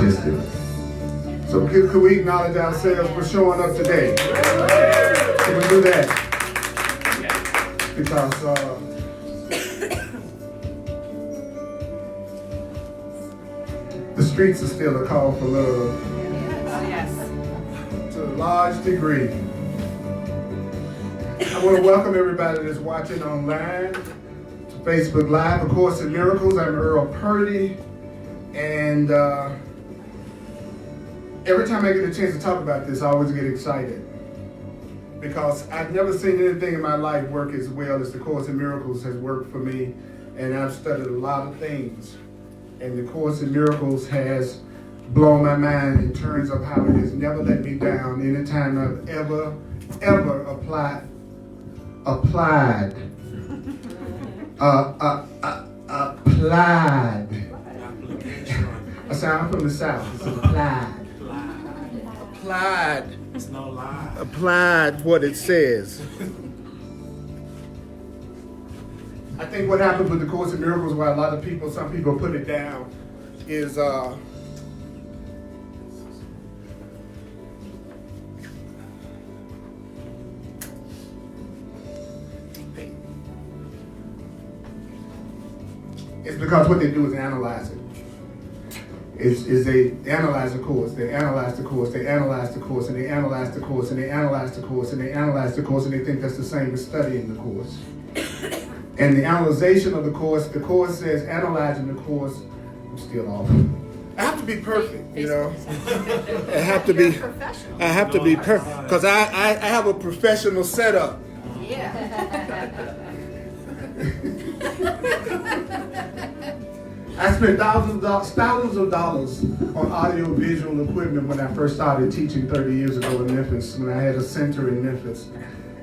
just do. So could we acknowledge ourselves for showing up today? Can we do that? Because the streets are still a call for love. Yes. To a large degree. I want to welcome everybody that's watching online to Facebook Live, A Course in Miracles. I'm Earl Purdy, and every time I get a chance to talk about this, I always get excited because I've never seen anything in my life work as well as the Course in Miracles has worked for me, and I've studied a lot of things, and the Course in Miracles has blown my mind in terms of how it has never let me down anytime I've ever applied. I sound from the South. It's applied. It's no lie. Applied what it says. I think what happened with the Course in Miracles, why some people put it down, is it's because what they do is analyze it. They analyze the course, they analyze the course, they analyze the course, and they analyze the course, and they analyze the course, and they analyze the course, and they think that's the same as studying the course. And the analyzation of the course says analyzing the course, I'm still off. I have to be perfect, you know. I have to be perfect, because I have a professional setup. Yeah. I spent thousands of dollars on audio-visual equipment when I first started teaching 30 years ago in Memphis, when I had a center in Memphis.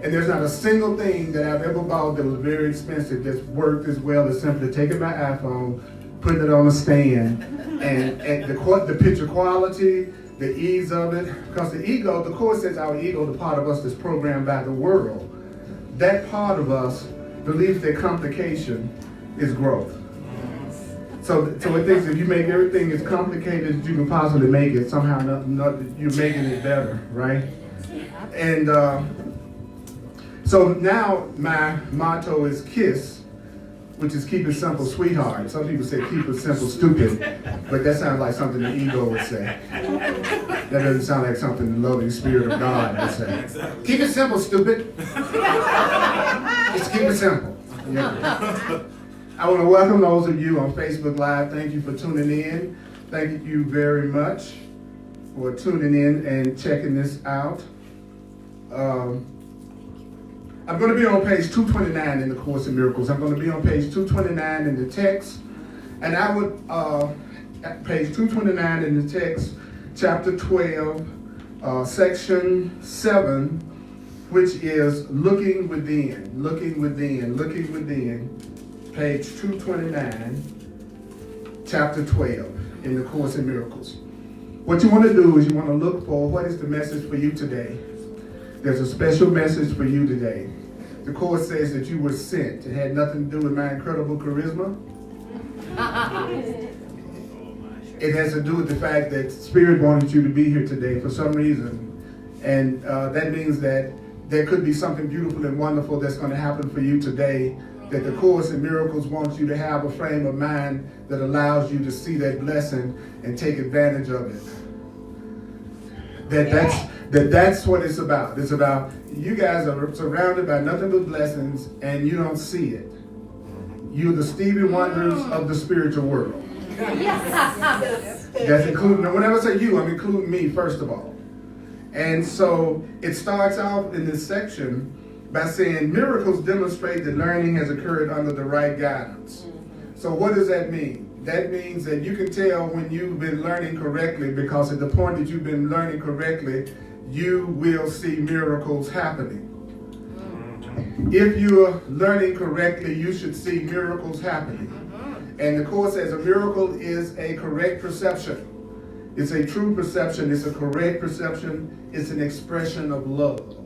And there's not a single thing that I've ever bought that was very expensive that's worked as well as simply taking my iPhone, putting it on a stand, and the picture quality, the ease of it. Because the Course says our ego, the part of us that's programmed by the world, that part of us believes that complication is growth. So it thinks if you make everything as complicated as you can possibly make it, somehow you're making it better, right? And so now my motto is KISS, which is keep it simple, sweetheart. Some people say keep it simple, stupid, but that sounds like something the ego would say. That doesn't sound like something the loving spirit of God would say. Keep it simple, stupid. Just keep it simple. Yeah. I want to welcome those of you on Facebook Live. Thank you for tuning in. Thank you very much for tuning in and checking this out. I'm going to be on page 229 in the Course in Miracles. I'm going to be on page 229 in the text. And I would, page 229 in the text, chapter 12, section 7, which is looking within, looking within, looking within. Page 229, chapter 12, in the Course in Miracles. What you want to do is you want to look for what is the message for you today. There's a special message for you today. The Course says that you were sent. It had nothing to do with my incredible charisma. It has to do with the fact that Spirit wanted you to be here today for some reason. And that means that there could be something beautiful and wonderful that's going to happen for you today, that the Course in Miracles wants you to have a frame of mind that allows you to see that blessing and take advantage of it. That's what it's about. It's about you guys are surrounded by nothing but blessings and you don't see it. You're the Stevie Wonders of the spiritual world. That's including, whenever I say you, I'm including me first of all. And so it starts out in this section by saying miracles demonstrate that learning has occurred under the right guidance. So what does that mean? That means that you can tell when you've been learning correctly, because at the point that you've been learning correctly, you will see miracles happening. If you're learning correctly, you should see miracles happening. And the Course says a miracle is a correct perception. It's a true perception. It's a correct perception. It's an expression of love.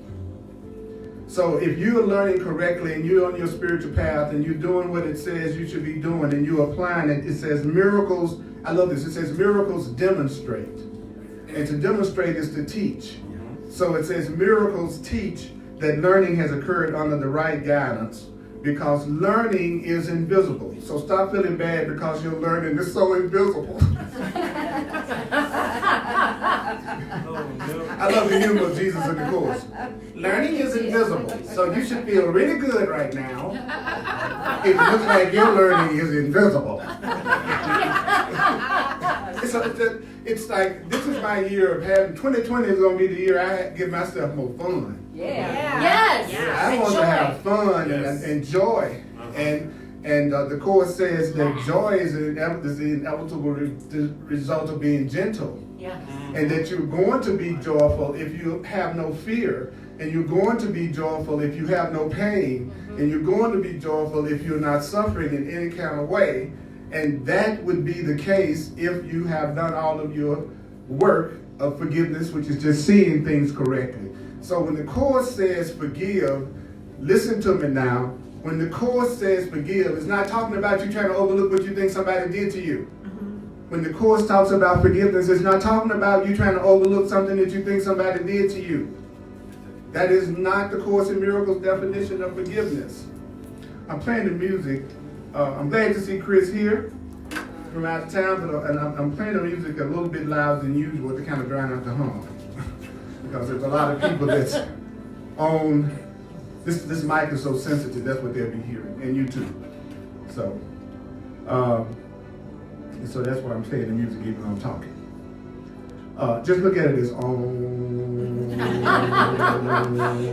So if you're learning correctly and you're on your spiritual path and you're doing what it says you should be doing and you're applying it, it says miracles I love this. It says miracles demonstrate. And to demonstrate is to teach. So it says miracles teach that learning has occurred under the right guidance, because learning is invisible. So stop feeling bad because your learning is so invisible. I love the humor of Jesus in the Course. Learning is invisible. So you should feel really good right now if it looks like your learning is invisible. It's like, this is my year of having, 2020 is going to be the year I give myself more fun. Yes. I want to have fun and joy. And the Course says that joy is the inevitable result of being gentle. And that you're going to be joyful if you have no fear. And you're going to be joyful if you have no pain. And you're going to be joyful if you're not suffering in any kind of way. And that would be the case if you have done all of your work of forgiveness, which is just seeing things correctly. So when the Course says forgive, listen to me now. When the Course says forgive, it's not talking about you trying to overlook what you think somebody did to you. When the Course talks about forgiveness, it's not talking about you trying to overlook something that you think somebody did to you. That is not the Course in Miracles definition of forgiveness. I'm playing the music. I'm glad to see Chris here from out of town, but I'm playing the music a little bit louder than usual to kind of drown out the hum. Because there's a lot of people that's on, this mic is so sensitive, that's what they'll be hearing, and you too. So, so that's why I'm playing the music even though I'm talking. Just look at it as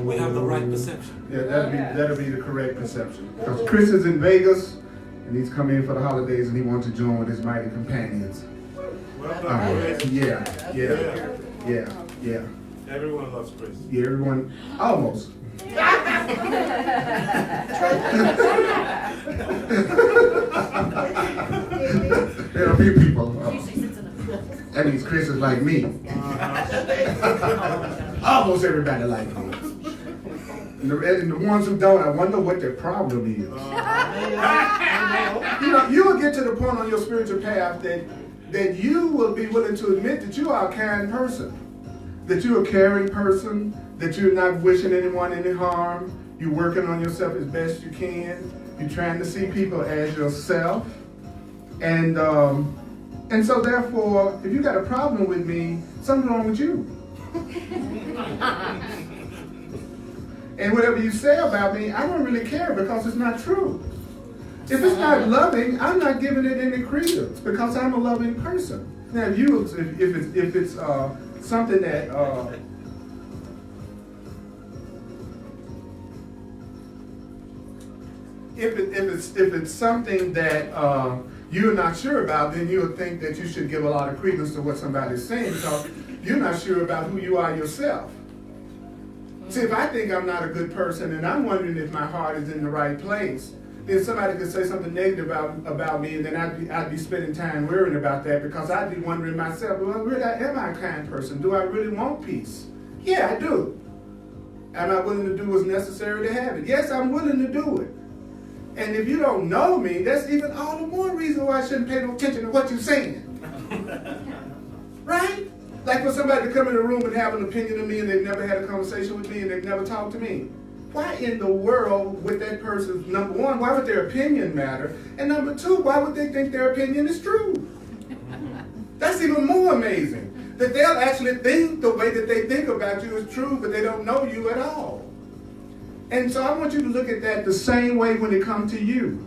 We have the right perception. Yeah, that'll be the correct perception. Because Chris is in Vegas, and he's come in for the holidays, and he wants to join with his mighty companions. Well done, Chris. Yeah. Everyone loves Chris. Yeah, everyone, almost. There are a few people. That means Chris is like me. Almost everybody like me. And the ones who don't, I wonder what their problem is. You will get to the point on your spiritual path that you will be willing to admit that you are a kind person, that you're a caring person, that you're not wishing anyone any harm, you're working on yourself as best you can, you're trying to see people as yourself, and so therefore, if you got a problem with me, something's wrong with you. And whatever you say about me, I don't really care because it's not true. If it's not loving, I'm not giving it any credence because I'm a loving person. Now, if it's something that if it's something that you're not sure about, then you'll think that you should give a lot of credence to what somebody's saying because you're not sure about who you are yourself. See, if I think I'm not a good person and I'm wondering if my heart is in the right place, then somebody could say something negative about me, and then I'd be spending time worrying about that because I'd be wondering myself, well, really, am I a kind person? Do I really want peace? Yeah, I do. Am I willing to do what's necessary to have it? Yes, I'm willing to do it. And if you don't know me, that's even all the more reason why I shouldn't pay no attention to what you're saying. Right? Like for somebody to come in the room and have an opinion of me and they've never had a conversation with me and they've never talked to me. Why in the world would that person's, number one, why would their opinion matter? And number two, why would they think their opinion is true? That's even more amazing. That they'll actually think the way that they think about you is true, but they don't know you at all. And so I want you to look at that the same way when it comes to you.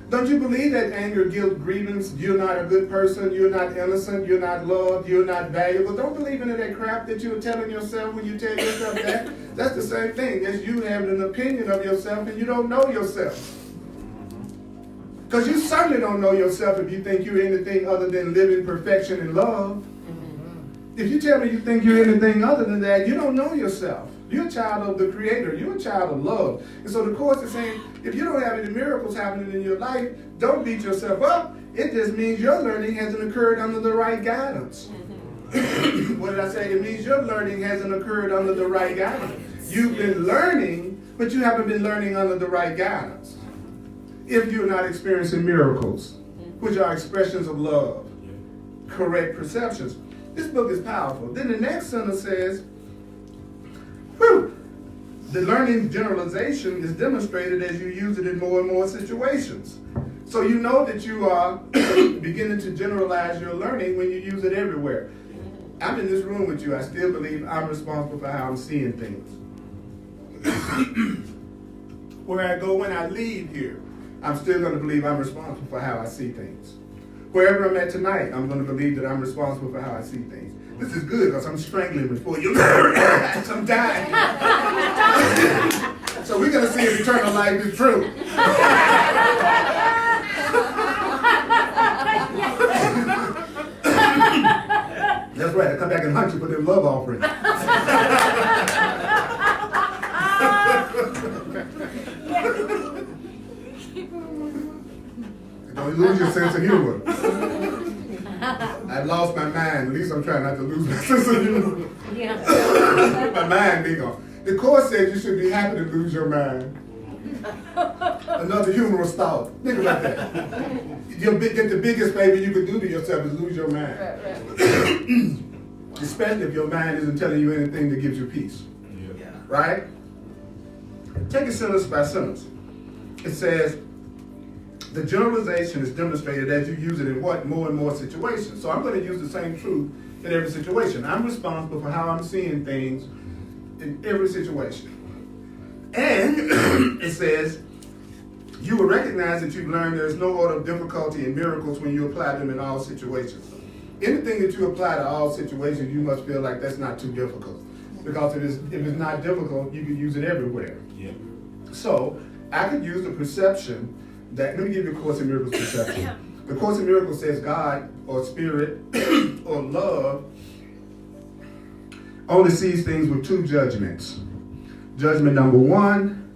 Don't you believe that anger, guilt, grievance, you're not a good person, you're not innocent, you're not loved, you're not valuable? Don't believe any of that crap that you're telling yourself when you tell yourself that. That's the same thing as you having an opinion of yourself and you don't know yourself. Because you certainly don't know yourself if you think you're anything other than living perfection and love. If you tell me you think you're anything other than that, you don't know yourself. You're a child of the Creator. You're a child of love. And so the Course is saying, if you don't have any miracles happening in your life, don't beat yourself up. It just means your learning hasn't occurred under the right guidance. What did I say? It means your learning hasn't occurred under the right guidance. You've been learning, but you haven't been learning under the right guidance. If you're not experiencing miracles, which are expressions of love. correct perceptions. This book is powerful. Then the next sentence says, whew, the learning generalization is demonstrated as you use it in more and more situations. So you know that you are beginning to generalize your learning when you use it everywhere. I'm in this room with you. I still believe I'm responsible for how I'm seeing things. Where I go when I leave here, I'm still going to believe I'm responsible for how I see things. Wherever I'm at tonight, I'm going to believe that I'm responsible for how I see things. This is good because I'm strangling before you. I'm dying. So we're going to see if eternal life is true. That's right. I come back and hunt you for them love offering. Don't lose your sense of humor. I lost my mind. At least I'm trying not to lose my sense of humor. Yeah. My mind be gone. The Course said you should be happy to lose your mind. Another humorous thought. Think about that. The biggest favor you could do to yourself is lose your mind. Especially if your mind isn't telling you anything that gives you peace. Yeah. Right? Take it sentence by sentence. It says, the generalization is demonstrated as you use it in what? More and more situations. So I'm going to use the same truth in every situation. I'm responsible for how I'm seeing things in every situation. And it says, you will recognize that you've learned there's no order of difficulty in miracles when you apply them in all situations. Anything that you apply to all situations, you must feel like that's not too difficult. Because if it's not difficult, you can use it everywhere. Yeah. So I could use the perception that, let me give you a Course in Miracles perception. The Course in Miracles says God or Spirit or love only sees things with two judgments. Judgment number one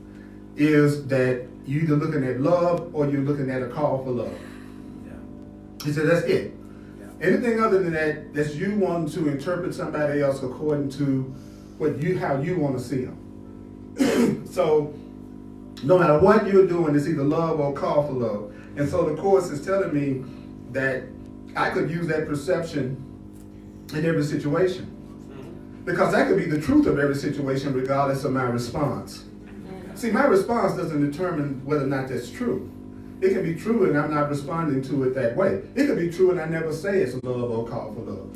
is that you're either looking at love or you're looking at a call for love. Yeah. He said that's it. Yeah. Anything other than that, that's you wanting to interpret somebody else according to how you want to see them. So no matter what you're doing, it's either love or call for love. And so the Course is telling me that I could use that perception in every situation. Because that could be the truth of every situation regardless of my response. See, my response doesn't determine whether or not that's true. It can be true and I'm not responding to it that way. It could be true and I never say it's love or call for love.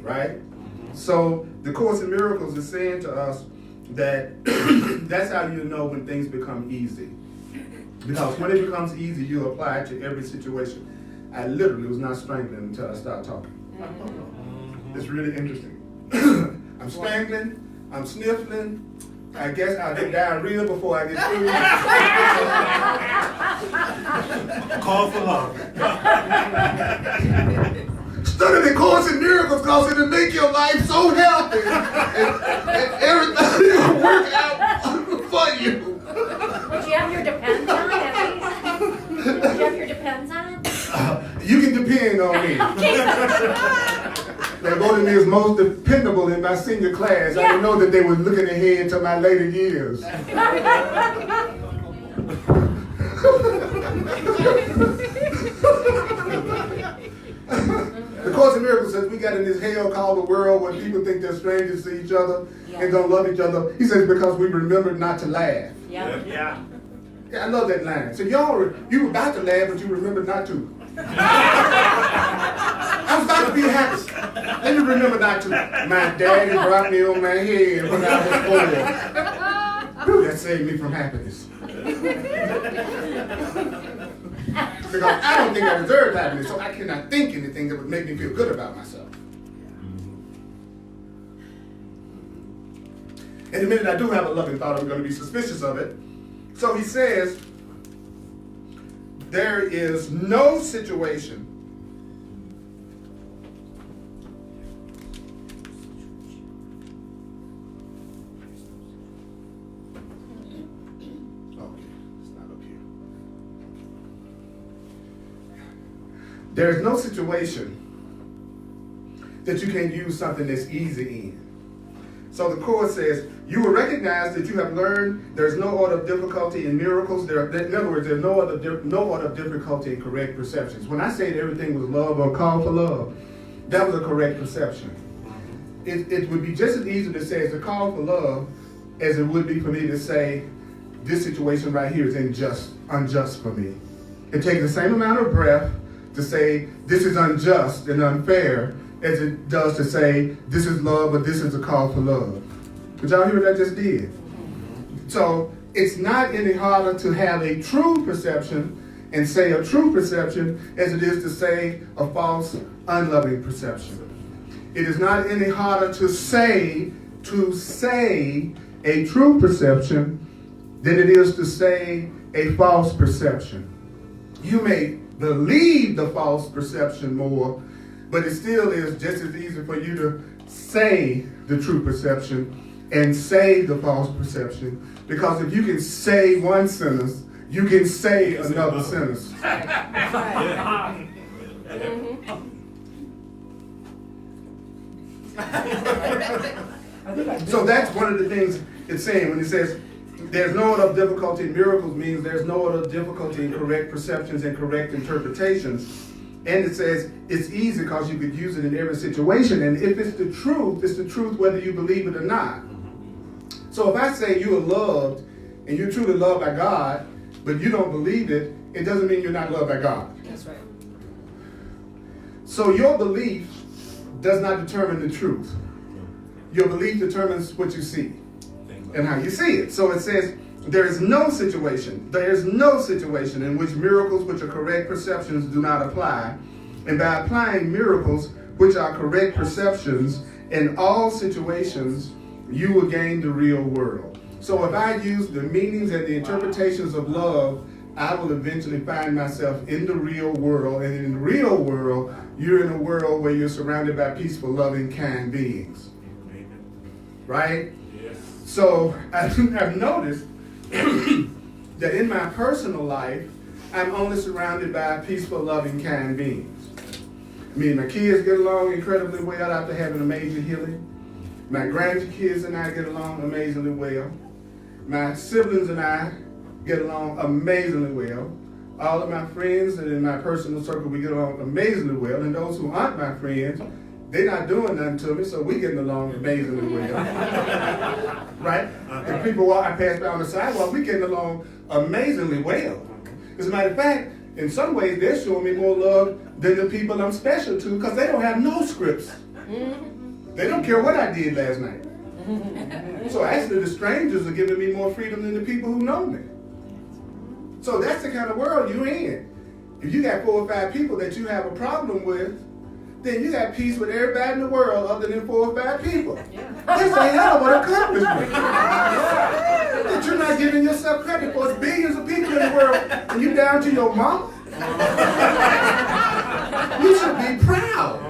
Right? So the Course in Miracles is saying to us that that's how you know when things become easy. Because when it becomes easy, you apply it to every situation. I literally was not strangling until I started talking. It's really interesting. I'm strangling, I'm sniffling. I guess I'll get diarrhea before I get through. Call for love. Study the Course in Miracles because it'll make your life so healthy and everything will work out for you. Would you have your depends on at least? Would you have your depends on? You can depend on me. They voted me as most dependable in my senior class. Yeah. I know that they were looking ahead to my later years. The Course in Miracles says we got in this hell called the world where people think they're strangers to each other and don't love each other. He says because we remembered not to laugh. Yeah. Yeah. Yeah, I love that line. So you were about to laugh, but you remembered not to. I was about to be happy. Then you remember not to. My daddy brought me on my head when I was 4. Whew, that saved me from happiness. Because I don't think I deserve happiness, so I cannot think anything that would make me feel good about myself. And the minute I do have a loving thought, I'm going to be suspicious of it. So he says, there is no situation there is no situation that you can use something that's easy in. So the Course says, you will recognize that you have learned there's no order of difficulty in miracles. In other words, there's no order of difficulty in correct perceptions. When I say that everything was love or call for love, That was a correct perception. It would be just as easy to say it's a call for love as it would be for me to say this situation right here is unjust for me. It takes the same amount of breath to say this is unjust and unfair as it does to say this is love or this is a call for love. Did y'all hear what I just did? So it's not any harder to have a true perception and say a true perception as it is to say a false, unloving perception. It is not any harder to say a true perception than it is to say a false perception. You may believe the false perception more, but it still is just as easy for you to say the true perception and say the false perception, because if you can say one sentence, you can say another sentence. So that's one of the things it's saying when it says there's no other difficulty in miracles, means there's no other difficulty in correct perceptions and correct interpretations. And it says it's easy because you could use it in every situation. And if it's the truth whether you believe it or not. So if I say you are loved and you're truly loved by God, but you don't believe it, it doesn't mean you're not loved by God. That's right. So your belief does not determine the truth. Your belief determines what you see and how you see it. So it says there is no situation in which miracles which are correct perceptions do not apply. And by applying miracles which are correct perceptions in all situations, you will gain the real world. So if I use the meanings and the interpretations of love, I will eventually find myself in the real world. And in the real world, you're in a world where you're surrounded by peaceful, loving, kind beings. Right? Yes. So I've noticed that in my personal life, I'm only surrounded by peaceful, loving, kind beings. Me and my kids get along incredibly well after having a major healing. My grandkids and I get along amazingly well. My siblings and I get along amazingly well. All of my friends and in my personal circle, we get along amazingly well. And those who aren't my friends, they're not doing nothing to me, so we're getting along amazingly well. Right? And people I pass by on the sidewalk, we're getting along amazingly well. As a matter of fact, in some ways, they're showing me more love than the people I'm special to because they don't have no scripts. They don't care what I did last night. So actually, the strangers are giving me more freedom than the people who know me. So that's the kind of world you're in. If you got 4 or 5 people that you have a problem with, then you got peace with everybody in the world other than 4 or 5 people. That's a hell of an accomplishment. That you're not giving yourself credit for. It's billions of people in the world, and you down to your mama. You should be proud.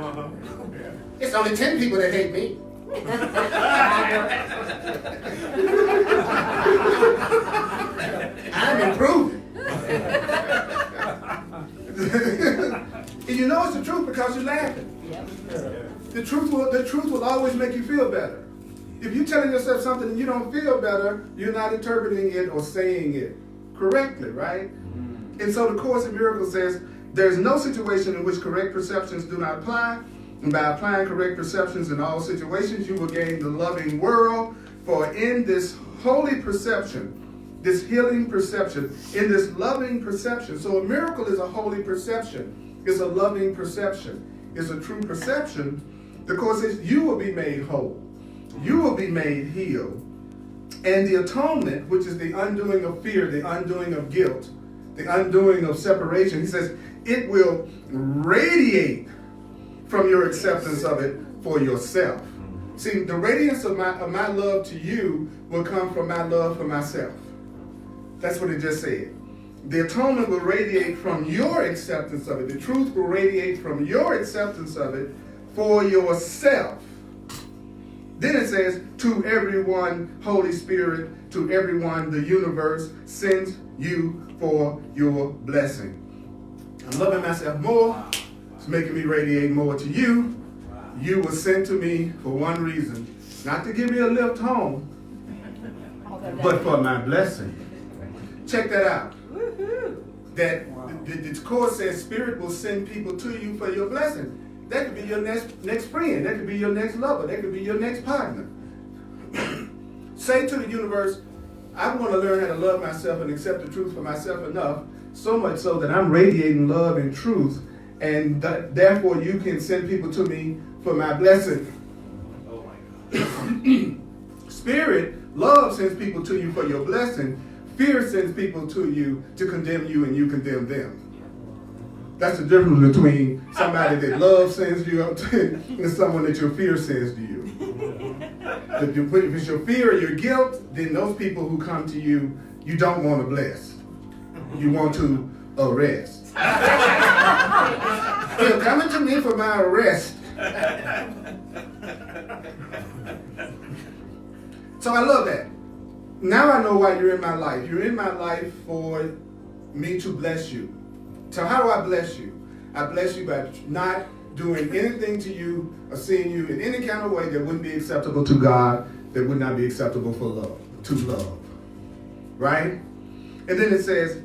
It's only 10 people that hate me. I'm improving. And you know it's the truth because you're laughing. The truth will always make you feel better. If you're telling yourself something and you don't feel better, you're not interpreting it or saying it correctly, right? And so the Course in Miracles says, there's no situation in which correct perceptions do not apply. And by applying correct perceptions in all situations, you will gain the loving world. For in this holy perception, this healing perception, in this loving perception. So a miracle is a holy perception. It's a loving perception. It's a true perception. The Course says you will be made whole. You will be made healed. And the atonement, which is the undoing of fear, the undoing of guilt, the undoing of separation, he says it will radiate from your acceptance of it for yourself. See, the radiance of my love to you will come from my love for myself. That's what it just said. The atonement will radiate from your acceptance of it. The truth will radiate from your acceptance of it for yourself. Then it says, to everyone, Holy Spirit, to everyone, the universe sends you for your blessing. I'm loving myself more. It's making me radiate more to you. You were sent to me for one reason, not to give me a lift home, but for my blessing. Check that out. That the Course says Spirit will send people to you for your blessing. That could be your next friend. That could be your next lover. That could be your next partner. Say to the universe, I want to learn how to love myself and accept the truth for myself enough, so much so that I'm radiating love and truth, and therefore you can send people to me for my blessing. Oh my God. Spirit, love sends people to you for your blessing. Fear sends people to you to condemn you and you condemn them. That's the difference between somebody that love sends you up to and someone that your fear sends to you. If it's your fear or your guilt, then those people who come to you, you don't want to bless. You want to arrest. You're coming to me for my arrest. So I love that. Now I know why you're in my life. You're in my life for me to bless you. So how do I bless you? I bless you by not doing anything to you or seeing you in any kind of way that wouldn't be acceptable to God, that would not be acceptable for love, to love. Right? And then it says,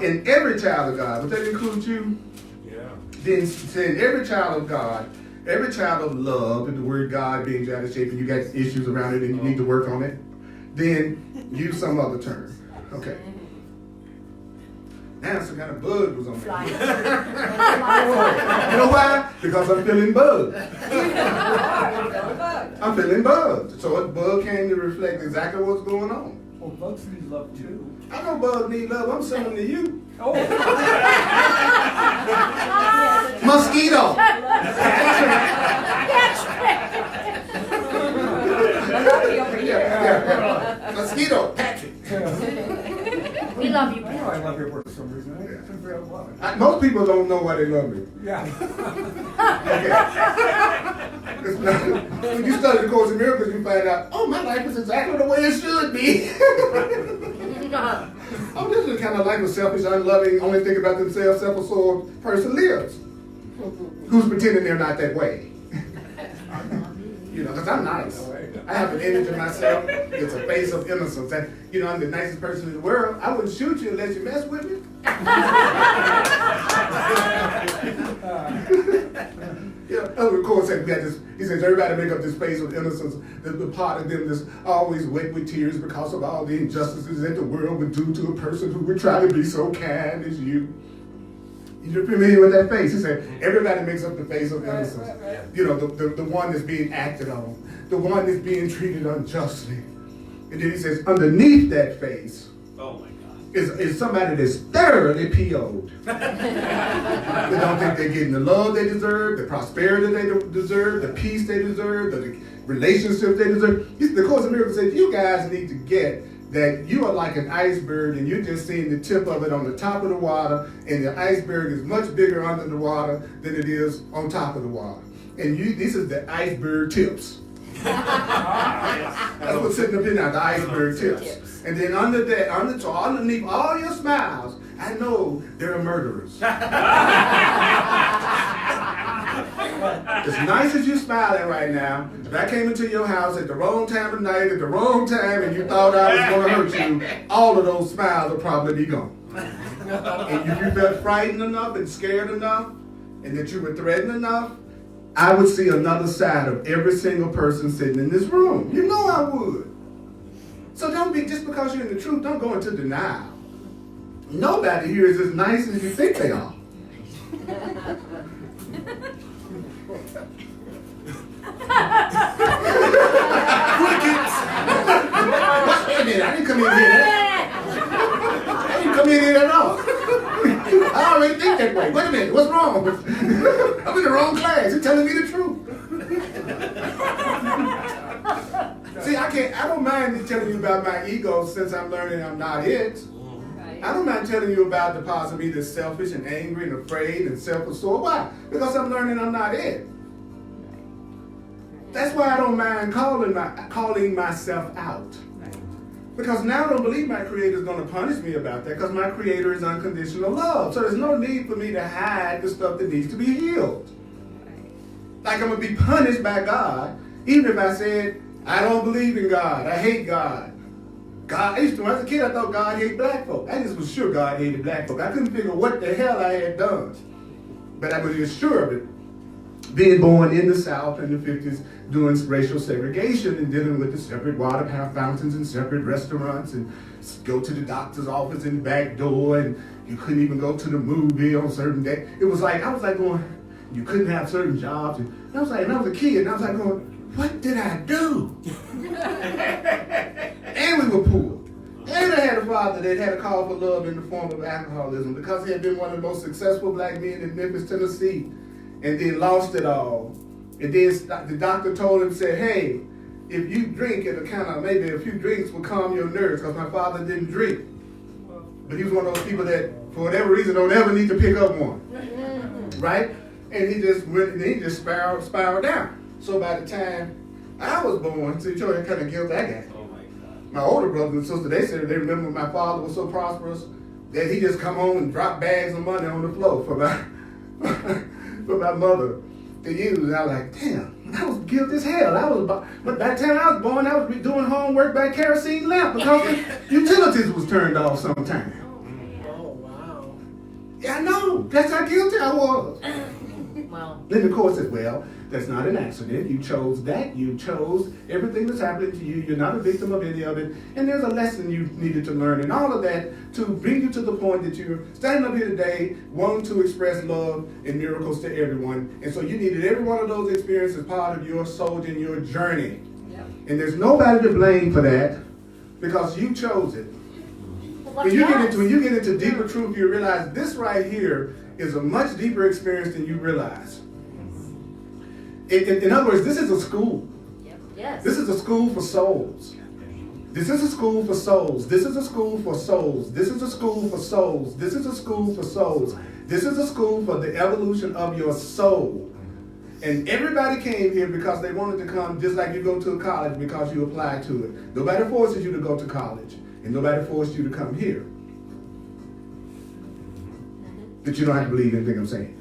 in every child of God, would that include you? Yeah. Then in every child of God, every child of love, and the word God being jaded shape, and you got issues around it and you need to work on it, then use some other term. Okay. Now some kind of bug was on me. You know why? Because I'm feeling bugged. I'm feeling bugged. So a bug came to reflect exactly what's going on. Well, bugs need love too. I know bugs need love. I'm sending them to you. Oh. Mosquito. Yeah. Mosquito. Patrick. We love you, I know I Patrick. love your work for some reason. I couldn't figure out why. Most people don't know why they love me. Yeah. Okay. It's not, when you study the Course in Miracles, you find out, oh, my life is exactly the way it should be. Oh, this is the kind of life a selfish, unloving, only think about themselves, self-absorbed person lives. Who's pretending they're not that way? You know, because I'm nice. I have an image of myself. It's a face of innocence. And, you know, I'm the nicest person in the world. I wouldn't shoot you unless you mess with me. Yeah, of course, we got this. He says everybody make up this face of innocence. The part of them that's always wet with tears because of all the injustices that the world would do to a person who would try to be so kind as you. You're familiar with that face? He said everybody makes up the face of innocence. Right. You know, the one that's being acted on, the one that's being treated unjustly. And then he says underneath that face, Oh my God. is somebody that's thoroughly PO'd. They don't think they're getting the love they deserve, the prosperity they deserve, the peace they deserve, the relationships they deserve. The Course in Miracles says you guys need to get that you are like an iceberg and you're just seeing the tip of it on the top of the water, and the iceberg is much bigger under the water than it is on top of the water. And this is the iceberg tips. That's what's sitting up in there, the iceberg tips. And then under that, so underneath all your smiles, I know there are murderers. As nice as you're smiling right now, if I came into your house at the wrong time of night, at the wrong time, and you thought I was going to hurt you, all of those smiles will probably be gone. And if you felt frightened enough and scared enough, and that you were threatened enough, I would see another side of every single person sitting in this room. You know I would. So don't be, just because you're in the truth, don't go into denial. Nobody here is as nice as you think they are. Crickets! Wait a minute, I didn't come in here. I didn't come in here at all. I already think that way. Wait a minute, what's wrong? I'm in the wrong class. You're telling me the truth. See, I don't mind telling you about my ego since I'm learning I'm not it. I don't mind telling you about the parts of me that's selfish and angry and afraid and self-absorbed. Why? Because I'm learning I'm not it. That's why I don't mind calling myself out. Because now I don't believe my Creator is going to punish me about that, because my Creator is unconditional love. So there's no need for me to hide the stuff that needs to be healed. Like I'm going to be punished by God, even if I said, I don't believe in God, I hate God. When I was a kid, I thought God hated black folk. I just was sure God hated black folk. I couldn't figure what the hell I had done. But I was just sure of it. being born in the South in the 50s, doing racial segregation and dealing with the separate water fountains and separate restaurants and go to the doctor's office in the back door and you couldn't even go to the movie on certain days. It was like, I was like going, you couldn't have certain jobs. And I was like, and I was a kid and I was like going, what did I do? And we were poor. And I had a father that had a call for love in the form of alcoholism because he had been one of the most successful black men in Memphis, Tennessee, and then lost it all. And then the doctor told him, said, hey, if you drink, it'll kind of, maybe a few drinks will calm your nerves, because my father didn't drink. But he was one of those people that, for whatever reason, don't ever need to pick up one. Right? And he just went, and he just spiraled down. So by the time I was born, so you know what kind of guilt I got. Oh my God. My older brother and sister, they said they remember my father was so prosperous that he just come home and drop bags of money on the floor for my for my mother to use. And I was like, damn, I was guilty as hell. But by the time I was born, I was doing homework by kerosene lamp because the utilities was turned off sometime. Oh, wow. Yeah, I know. That's how guilty I was. Well, Then the court said, well, that's not an accident. You chose that. You chose everything that's happening to you. You're not a victim of any of it. And there's a lesson you needed to learn and all of that to bring you to the point that you're standing up here today wanting to express love and miracles to everyone. And so you needed every one of those experiences part of your soul and your journey. yep. And there's nobody to blame for that because you chose it. Well, When you yes. get into deeper truth, you realize this right here is a much deeper experience than you realize. In other words, this is a school. Yep. Yes. This is a school for souls. This is a school for souls. This is a school for souls. This is a school for souls. This is a school for souls. This is a school for the evolution of your soul. And everybody came here because they wanted to come, just like you go to a college because you applied to it. Nobody forces you to go to college, and nobody forced you to come here. But you don't have to believe anything I'm saying.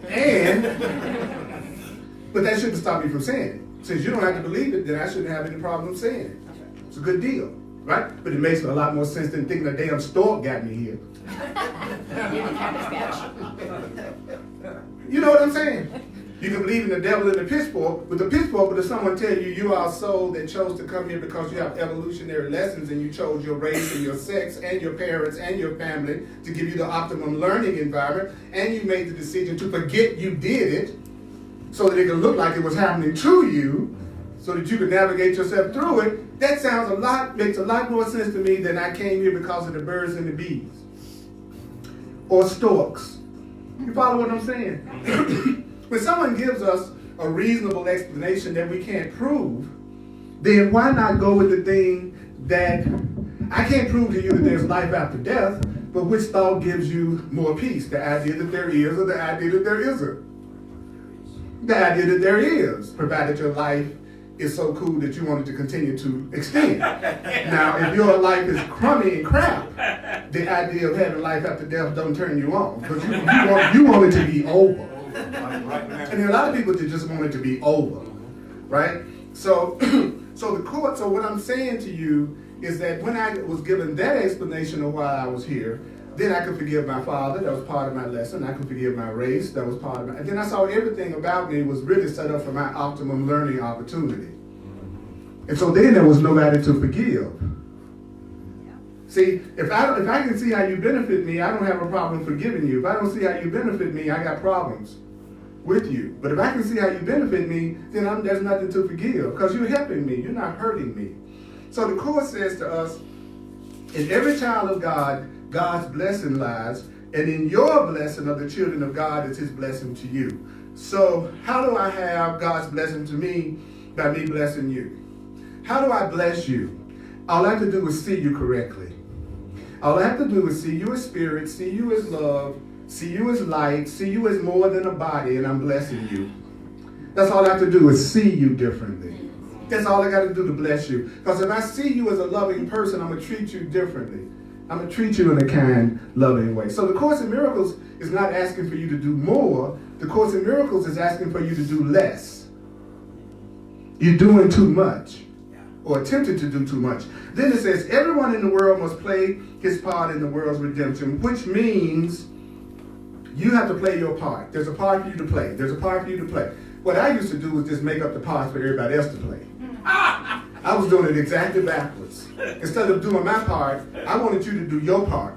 But that shouldn't stop you from saying it. Since you don't have to believe it, then I shouldn't have any problem saying it. It's a good deal, right? But it makes a lot more sense than thinking a damn stork got me here. You know what I'm saying? You can believe in the devil and the pitchfork, but if someone tell you you are a soul that chose to come here because you have evolutionary lessons and you chose your race and your sex and your parents and your family to give you the optimum learning environment, and you made the decision to forget you did it so that it could look like it was happening to you, so that you could navigate yourself through it, that makes a lot more sense to me than I came here because of the birds and the bees. Or storks. You follow what I'm saying? When someone gives us a reasonable explanation that we can't prove, then why not go with the thing that I can't prove to you that there's life after death, but which thought gives you more peace? The idea that there is or the idea that there isn't? The idea that there is, provided your life is so cool that you want it to continue to extend. Now, if your life is crummy and crap, the idea of having life after death don't turn you on, because you want it to be over. And there are a lot of people that just want it to be over, right? So what I'm saying to you is that when I was given that explanation of why I was here, then I could forgive my father. That was part of my lesson. I could forgive my race. That was part of my. And then I saw everything about me was really set up for my optimum learning opportunity. And so then there was nobody to forgive. See, if I can see how you benefit me, I don't have a problem forgiving you. If I don't see how you benefit me, I got problems with you. But if I can see how you benefit me, then there's nothing to forgive because you're helping me. You're not hurting me. So the Course says to us, in every child of God, God's blessing lies, and in your blessing of the children of God is his blessing to you. So how do I have God's blessing to me? By me blessing you. How do I bless you? All I have to do is see you correctly. All I have to do is see you as spirit, see you as love, see you as light, see you as more than a body, and I'm blessing you. That's all I have to do is see you differently. That's all I got to do to bless you. Because if I see you as a loving person, I'm going to treat you differently. I'm going to treat you in a kind, loving way. So the Course in Miracles is not asking for you to do more. The Course in Miracles is asking for you to do less. You're doing too much, or attempting to do too much. Then it says, everyone in the world must play his part in the world's redemption, which means you have to play your part. There's a part for you to play. There's a part for you to play. What I used to do was just make up the parts for everybody else to play. I was doing it exactly backwards. Instead of doing my part, I wanted you to do your part.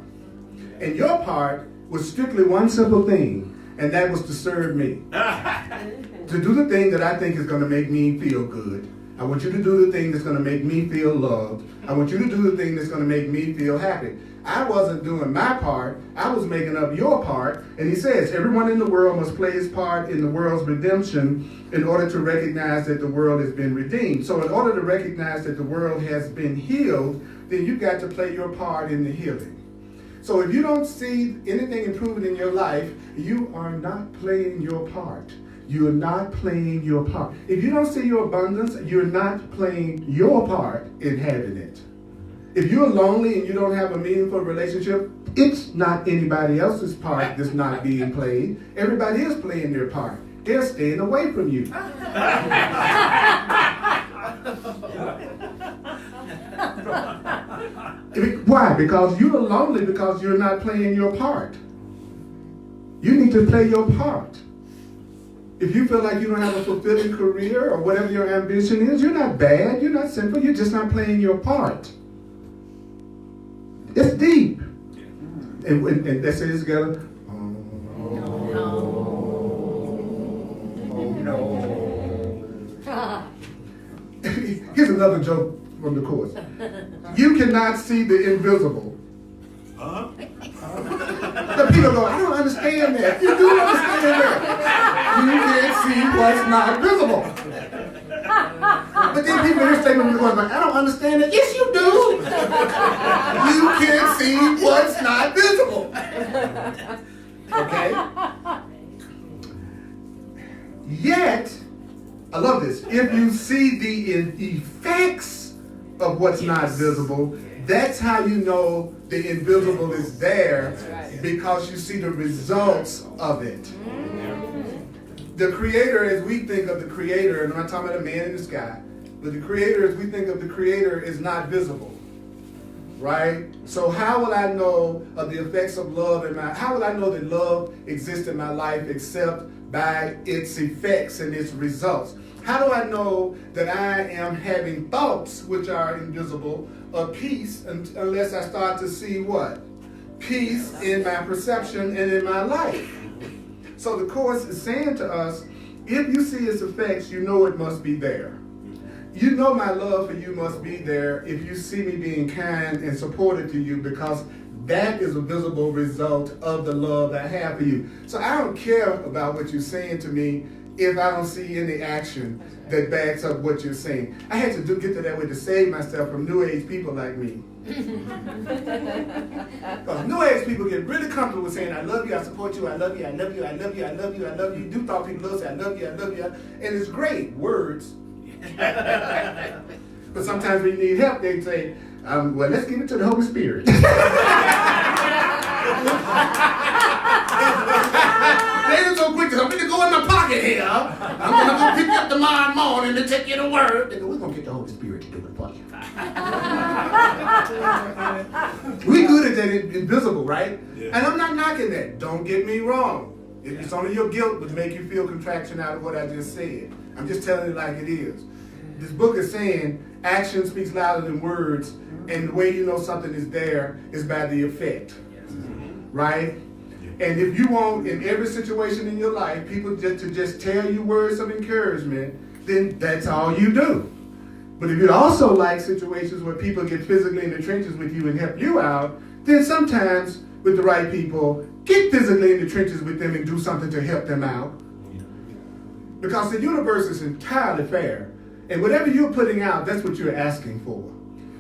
And your part was strictly one simple thing, and that was to serve me. To do the thing that I think is going to make me feel good. I want you to do the thing that's going to make me feel loved. I want you to do the thing that's going to make me feel happy. I wasn't doing my part. I was making up your part. And he says, everyone in the world must play his part in the world's redemption in order to recognize that the world has been redeemed. So in order to recognize that the world has been healed, then you got to play your part in the healing. So if you don't see anything improving in your life, you are not playing your part. You are not playing your part. If you don't see your abundance, you're not playing your part in having it. If you're lonely and you don't have a meaningful relationship, it's not anybody else's part that's not being played. Everybody is playing their part. They're staying away from you. Why? Because you're lonely because you're not playing your part. You need to play your part. If you feel like you don't have a fulfilling career or whatever your ambition is, you're not bad, you're not sinful, you're just not playing your part. It's deep. And let's say this together. Oh no. Here's another joke from the course. You cannot see the invisible. The people go, I don't understand that. You do understand that. You can't see what's not visible. But then people are saying, I don't understand that. Yes, you do. You can't see what's not visible. Okay? Yet, I love this. If you see the effects of what's not visible, that's how you know the invisible is there, because you see the results of it. The Creator, as we think of the Creator, and I'm not talking about a man in the sky, but the Creator, as we think of the Creator, is not visible. Right? So how will I know of the effects of love in my, how will I know that love exists in my life except by its effects and its results? How do I know that I am having thoughts which are invisible of peace unless I start to see what? Peace in my perception and in my life. So the Course is saying to us, if you see its effects, you know it must be there. You know my love for you must be there if you see me being kind and supportive to you, because that is a visible result of the love I have for you. So I don't care about what you're saying to me if I don't see any action that backs up what you're saying. I had to get to that way to save myself from New Age people like me. Because New Age people get really comfortable with saying, I love you, I support you, I love you, I love you, I love you, I love you, I love you. You thought people love say, I love you, and it's great, words. But sometimes when you need help, they say, well, let's give it to the Holy Spirit. They're so quick, I'm going to go in my pocket here. I'm going to go pick you up tomorrow morning to take you to work. They go, we're going to get the Holy Spirit to do it for you. We good at that invisible, right? Yeah. And I'm not knocking that. Don't get me wrong. It's only your guilt would make you feel contraction out of what I just said. I'm just telling it like it is. This book is saying action speaks louder than words, and the way you know something is there is by the effect. Right? And if you want, in every situation in your life, people just tell you words of encouragement, then that's all you do. But if you also like situations where people get physically in the trenches with you and help you out, then sometimes with the right people, get physically in the trenches with them and do something to help them out. Because the universe is entirely fair. And whatever you're putting out, that's what you're asking for.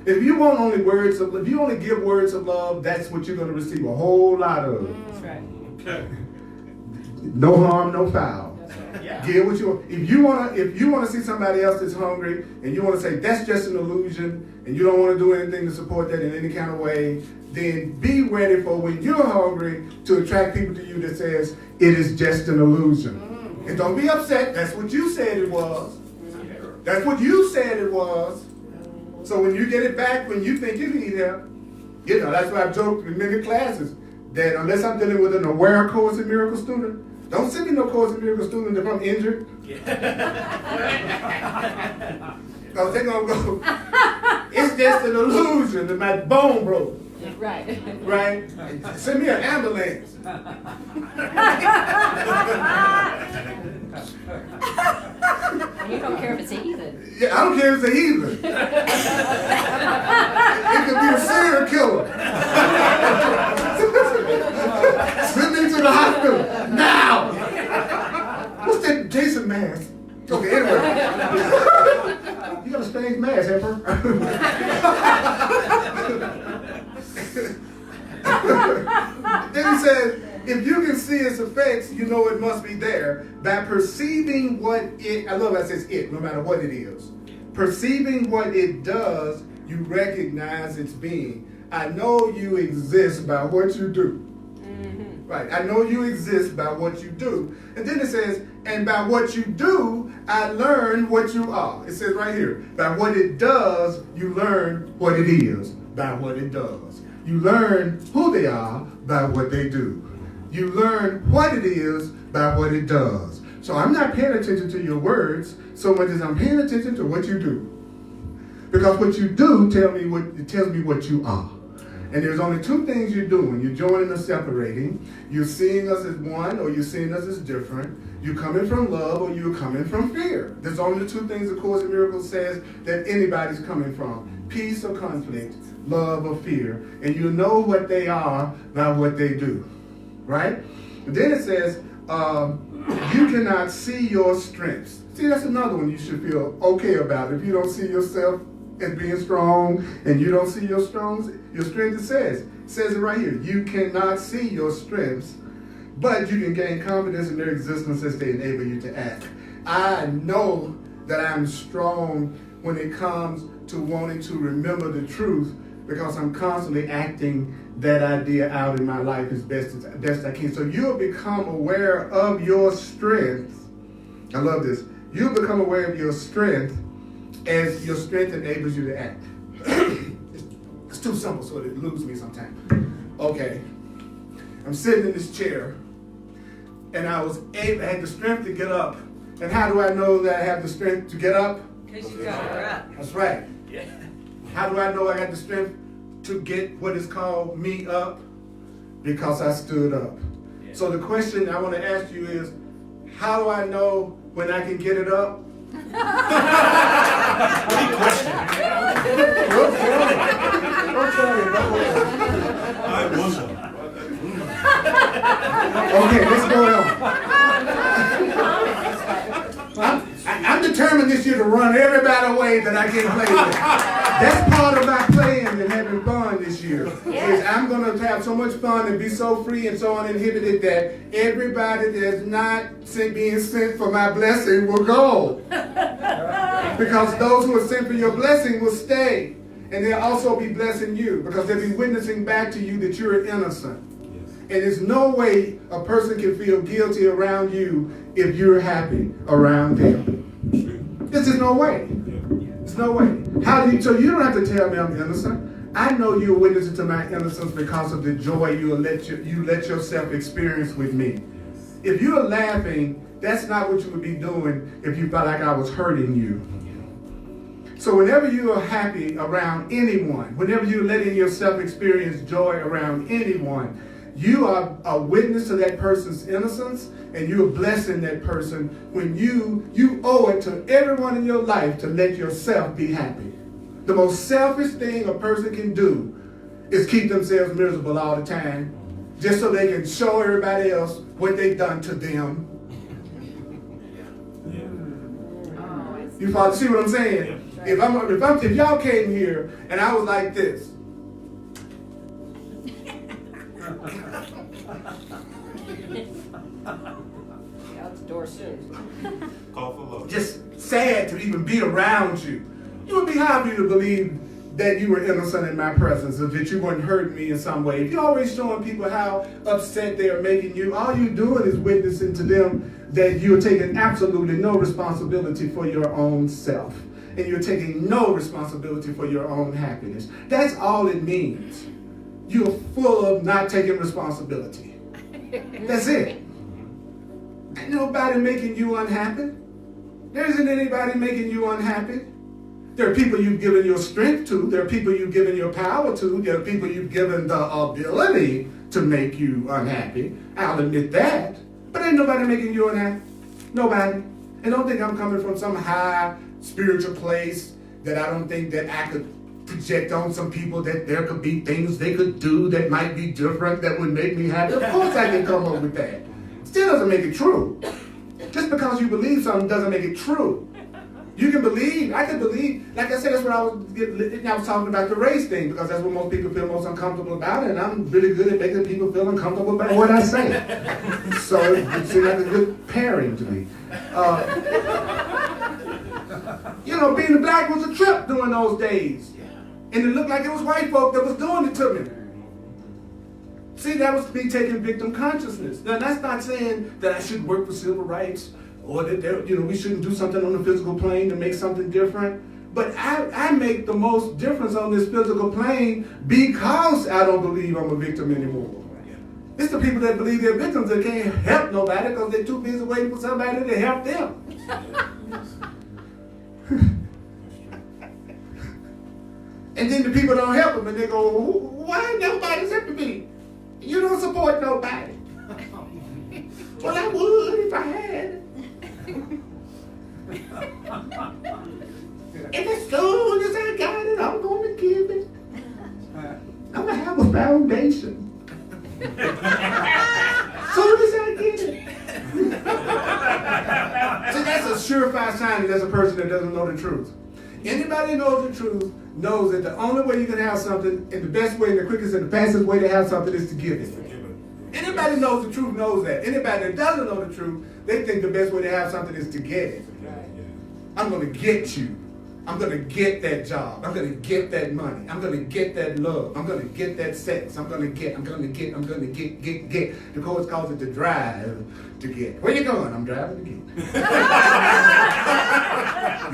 If you want only words of, if you only give words of love, that's what you're going to receive a whole lot of. That's right. Okay. No harm, no foul. That's right. Yeah. Give what you want. If you want to see somebody else that's hungry, and you want to say that's just an illusion, and you don't want to do anything to support that in any kind of way, then be ready for when you're hungry to attract people to you that says it is just an illusion. And don't be upset. That's what you said it was. That's what you said it was. So when you get it back, when you think you need help, that's why I've joked in many classes that unless I'm dealing with an aware Course in Miracles student, Don't send me no Course in Miracles student if I'm injured. Because they're going to go, it's just an illusion that my bone broke. Right. Right? Send me an ambulance. You don't care if it's a heathen. Yeah, I don't care if it's a heathen. It could be a serial killer. Send me to the hospital now. What's that Jason mask? Okay, anyway. You got a strange mask, Emperor. Then he says, if you can see its effects, you know it must be there. By perceiving what it, I love that it says it, no matter what it is. Perceiving what it does, you recognize its being. I know you exist by what you do. Mm-hmm. Right, I know you exist by what you do. And then it says, and by what you do, I learn what you are. It says right here, by what it does, you learn what it is. By what it does. You learn who they are by what they do. You learn what it is by what it does. So I'm not paying attention to your words so much as I'm paying attention to what you do. Because what you do tells me what you are. And there's only two things you're doing. You're joining or separating. You're seeing us as one or you're seeing us as different. You're coming from love or you're coming from fear. There's only two things the Course in Miracles says that anybody's coming from. Peace or conflict, love or fear. And you know what they are by what they do. Right? And then it says, you cannot see your strengths. See, that's another one you should feel okay about. If you don't see yourself as being strong and you don't see your strengths, it says it right here. You cannot see your strengths, but you can gain confidence in their existence as they enable you to act. I know that I'm strong when it comes to wanting to remember the truth because I'm constantly acting that idea out in my life as best I can. So you'll become aware of your strength. I love this. You'll become aware of your strength as your strength enables you to act. It's too simple, so it eludes me sometimes. Okay. I'm sitting in this chair, and I had the strength to get up. And how do I know that I have the strength to get up? Because you got her up. That's right. Yeah. How do I know I got the strength to get what is called me up? Because I stood up. Yeah. So the question I want to ask you is, how do I know when I can get it up? Good question. I wonder. Okay, let's go on. I'm determined this year to run everybody away that I can't play with. That's part of my playing and having fun this year. Is I'm going to have so much fun and be so free and so uninhibited that everybody that's not being sent for my blessing will go. Because those who are sent for your blessing will stay. And they'll also be blessing you because they'll be witnessing back to you that you're innocent. And there's no way a person can feel guilty around you if you're happy around them. This is no way. There's no way. So you don't have to tell me I'm innocent. I know you're witnessing to my innocence because of the joy you let yourself experience with me. If you're laughing, that's not what you would be doing if you felt like I was hurting you. So whenever you are happy around anyone, whenever you're letting yourself experience joy around anyone, you are a witness to that person's innocence, and you're blessing that person when you owe it to everyone in your life to let yourself be happy. The most selfish thing a person can do is keep themselves miserable all the time, just so they can show everybody else what they've done to them. You see what I'm saying? If y'all came here and I was like this, Out the door soon. Call for love. just sad to even be around you, you would be happy to believe that you were innocent in my presence, or that you weren't hurting me in some way. If you're always showing people how upset they are making you, all you're doing is witnessing to them that you're taking absolutely no responsibility for your own self. And you're taking no responsibility for your own happiness. That's all it means. You're full of not taking responsibility. That's it. Ain't nobody making you unhappy. There isn't anybody making you unhappy. There are people you've given your strength to. There are people you've given your power to. There are people you've given the ability to make you unhappy. I'll admit that. But ain't nobody making you unhappy. Nobody. And don't think I'm coming from some high spiritual place that I don't think that I could project on some people that there could be things they could do that might be different that would make me happy. Of course I can come up with that. Still doesn't make it true. Just because you believe something doesn't make it true. You can believe, I can believe, like I said, that's what I was talking about the race thing, because that's what most people feel most uncomfortable about, and I'm really good at making people feel uncomfortable about what I say. So it seems like a good pairing to me. Being black was a trip during those days. And it looked like it was white folk that was doing it to me. See, that was me taking victim consciousness. Now, that's not saying that I should work for civil rights or that we shouldn't do something on the physical plane to make something different. But I make the most difference on this physical plane because I don't believe I'm a victim anymore. It's the people that believe they're victims that can't help nobody because they're too busy waiting for somebody to help them. And then the people don't help them and they go, why nobody's helping me? You don't support nobody. Well, I would if I had. And as soon as I got it, I'm going to give it. I'm going to have a foundation. Soon as I get it. See, that's a surefire sign that there's a person that doesn't know the truth. Anybody who knows the truth knows that the only way you can have something, and the best way, and the quickest and the fastest way to have something is to give it. Anybody who knows the truth knows that. Anybody that doesn't know the truth, they think the best way to have something is to get it. I'm going to get you. I'm going to get that job. I'm going to get that money. I'm going to get that love. I'm going to get that sex. I'm going to get. The course calls it the drive to get. Where you going? I'm driving to get.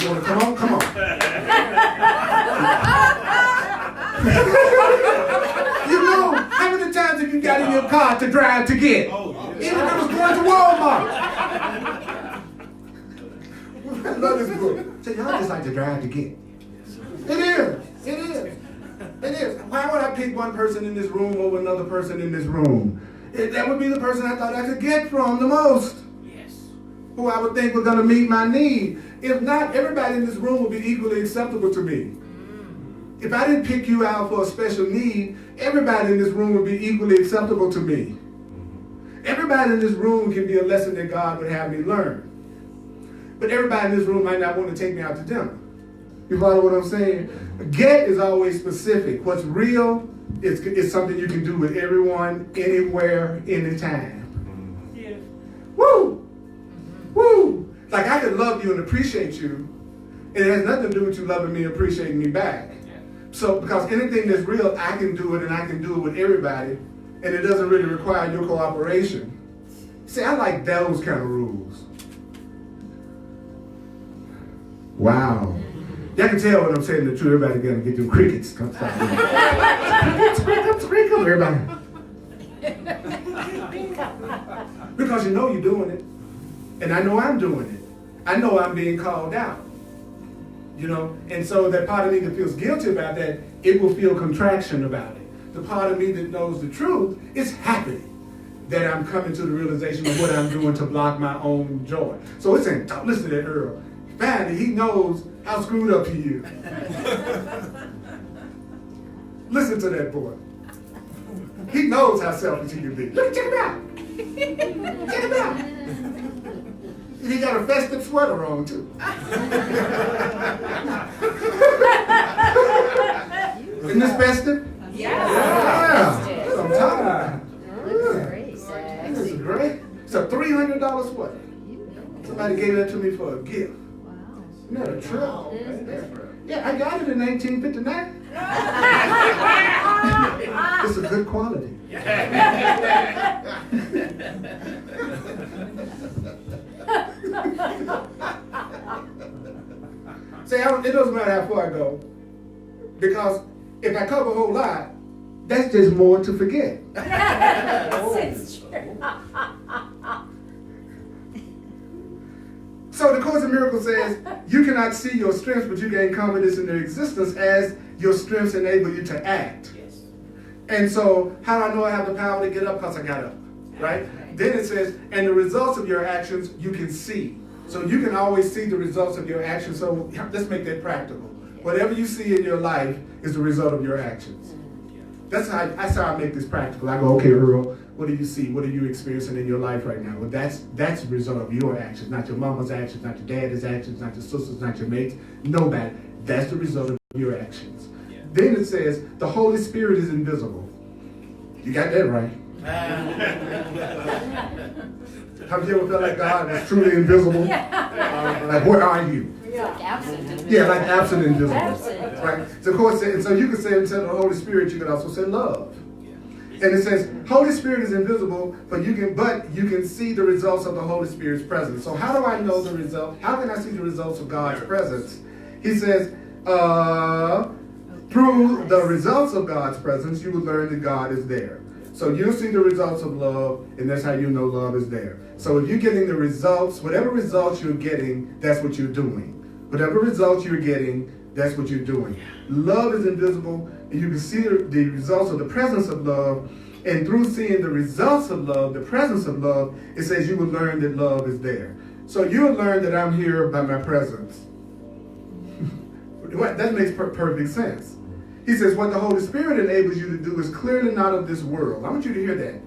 You want to come on? Come on. How many times have you got in your car to drive to get? Even if it was going to Walmart. I love this book. So y'all just like to drive to get. It is. Why would I pick one person in this room over another person in this room? That would be the person I thought I could get from the most. Yes. Who I would think was going to meet my need. If not, everybody in this room would be equally acceptable to me. If I didn't pick you out for a special need, everybody in this room would be equally acceptable to me. Everybody in this room can be a lesson that God would have me learn. But everybody in this room might not want to take me out to dinner. You follow what I'm saying? Get is always specific. What's real is something you can do with everyone, anywhere, anytime. Yeah. Woo! Woo! Like I can love you and appreciate you, and it has nothing to do with you loving me and appreciating me back. So, because anything that's real, I can do it, and I can do it with everybody, and it doesn't really require your cooperation. See, I like those kind of rules. Wow. Y'all can tell when I'm saying the truth. Everybody gonna get them crickets. Come stop. Crickets, everybody. Because you know you're doing it. And I know I'm doing it. I know I'm being called out. And so that part of me that feels guilty about that, it will feel contraction about it. The part of me that knows the truth is happy that I'm coming to the realization of what I'm doing to block my own joy. So it's saying, don't listen to that Earl. Finally, he knows how screwed up he is. Listen to that boy. He knows how selfish he can be. Look, check him out. Check him out. And he got a festive sweater on, too. Isn't this festive? Yeah. That's what I'm talking about. This is great. It's a $300 sweater. Somebody gave that to me for a gift. Isn't that a trip? Yeah, I got it in 1959. It's a good quality. See, it doesn't matter how far I go, because if I cover a whole lot, that's just more to forget. So the Course in Miracles says, you cannot see your strengths, but you gain confidence in their existence as your strengths enable you to act. Yes. And so, how do I know I have the power to get up? Because I got up, right? Then it says, and the results of your actions you can see. So you can always see the results of your actions. So let's make that practical. Whatever you see in your life is the result of your actions. That's how I make this practical. I go, okay, Earl, what do you see? What are you experiencing in your life right now? Well, that's the result of your actions, not your mama's actions, not your dad's actions, not your sister's, not your mates, nobody. That's the result of your actions. Yeah. Then it says, the Holy Spirit is invisible. You got that right. Have you ever felt like God is truly invisible? Like, where are you? Absent. Yeah, like absent and invisible. Absent. Right? So, of course, and so you can say instead of the Holy Spirit, you can also say love. And it says, Holy Spirit is invisible, but you can see the results of the Holy Spirit's presence. So how do I know the result? How can I see the results of God's presence? He says, through the results of God's presence, you will learn that God is there. So you'll see the results of love, and that's how you know love is there. So if you're getting the results, whatever results you're getting, that's what you're doing. Whatever results you're getting, that's what you're doing. Love is invisible, and you can see the results of the presence of love. And through seeing the results of love, the presence of love, it says you will learn that love is there. So you'll learn that I'm here by my presence. That makes perfect sense. He says what the Holy Spirit enables you to do is clearly not of this world. I want you to hear that.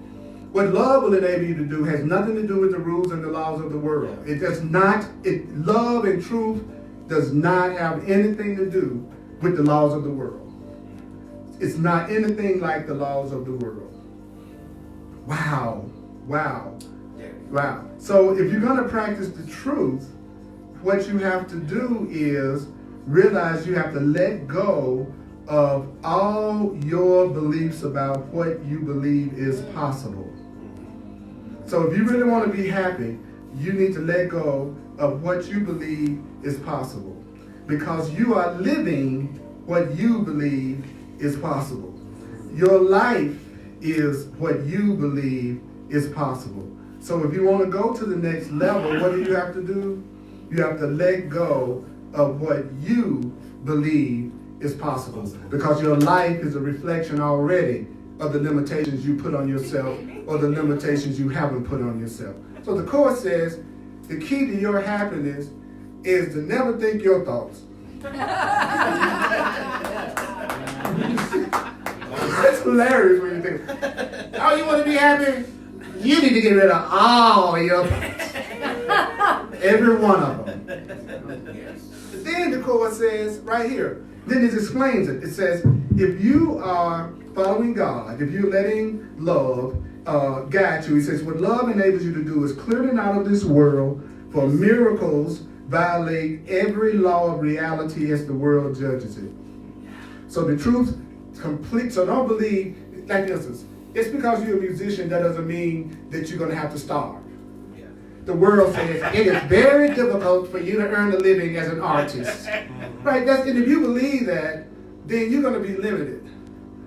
What love will enable you to do has nothing to do with the rules and the laws of the world. It does not, love and truth does not have anything to do with the laws of the world. It's not anything like the laws of the world. Wow. So if you're going to practice the truth, what you have to do is realize you have to let go of all your beliefs about what you believe is possible. So if you really want to be happy, you need to let go of what you believe is possible, because you are living what you believe is possible. Your life is what you believe is possible. So if you want to go to the next level, what do you have to do? You have to let go of what you believe is possible, because your life is a reflection already of the limitations you put on yourself or the limitations you haven't put on yourself. So the Course says the key to your happiness is to never think your thoughts. That's hilarious when you think, oh, you want to be happy? You need to get rid of all your thoughts. Every one of them. Then the Course says, right here, then it explains it. It says, if you are following God, if you're letting love guide you, he says, what love enables you to do is clearly not of this world, for miracles violate every law of reality as the world judges it. So the truth complete. So don't believe, like this is, it's because you're a musician, that doesn't mean that you're going to have to starve. The world says it is very difficult for you to earn a living as an artist. Right? And if you believe that, then you're going to be limited.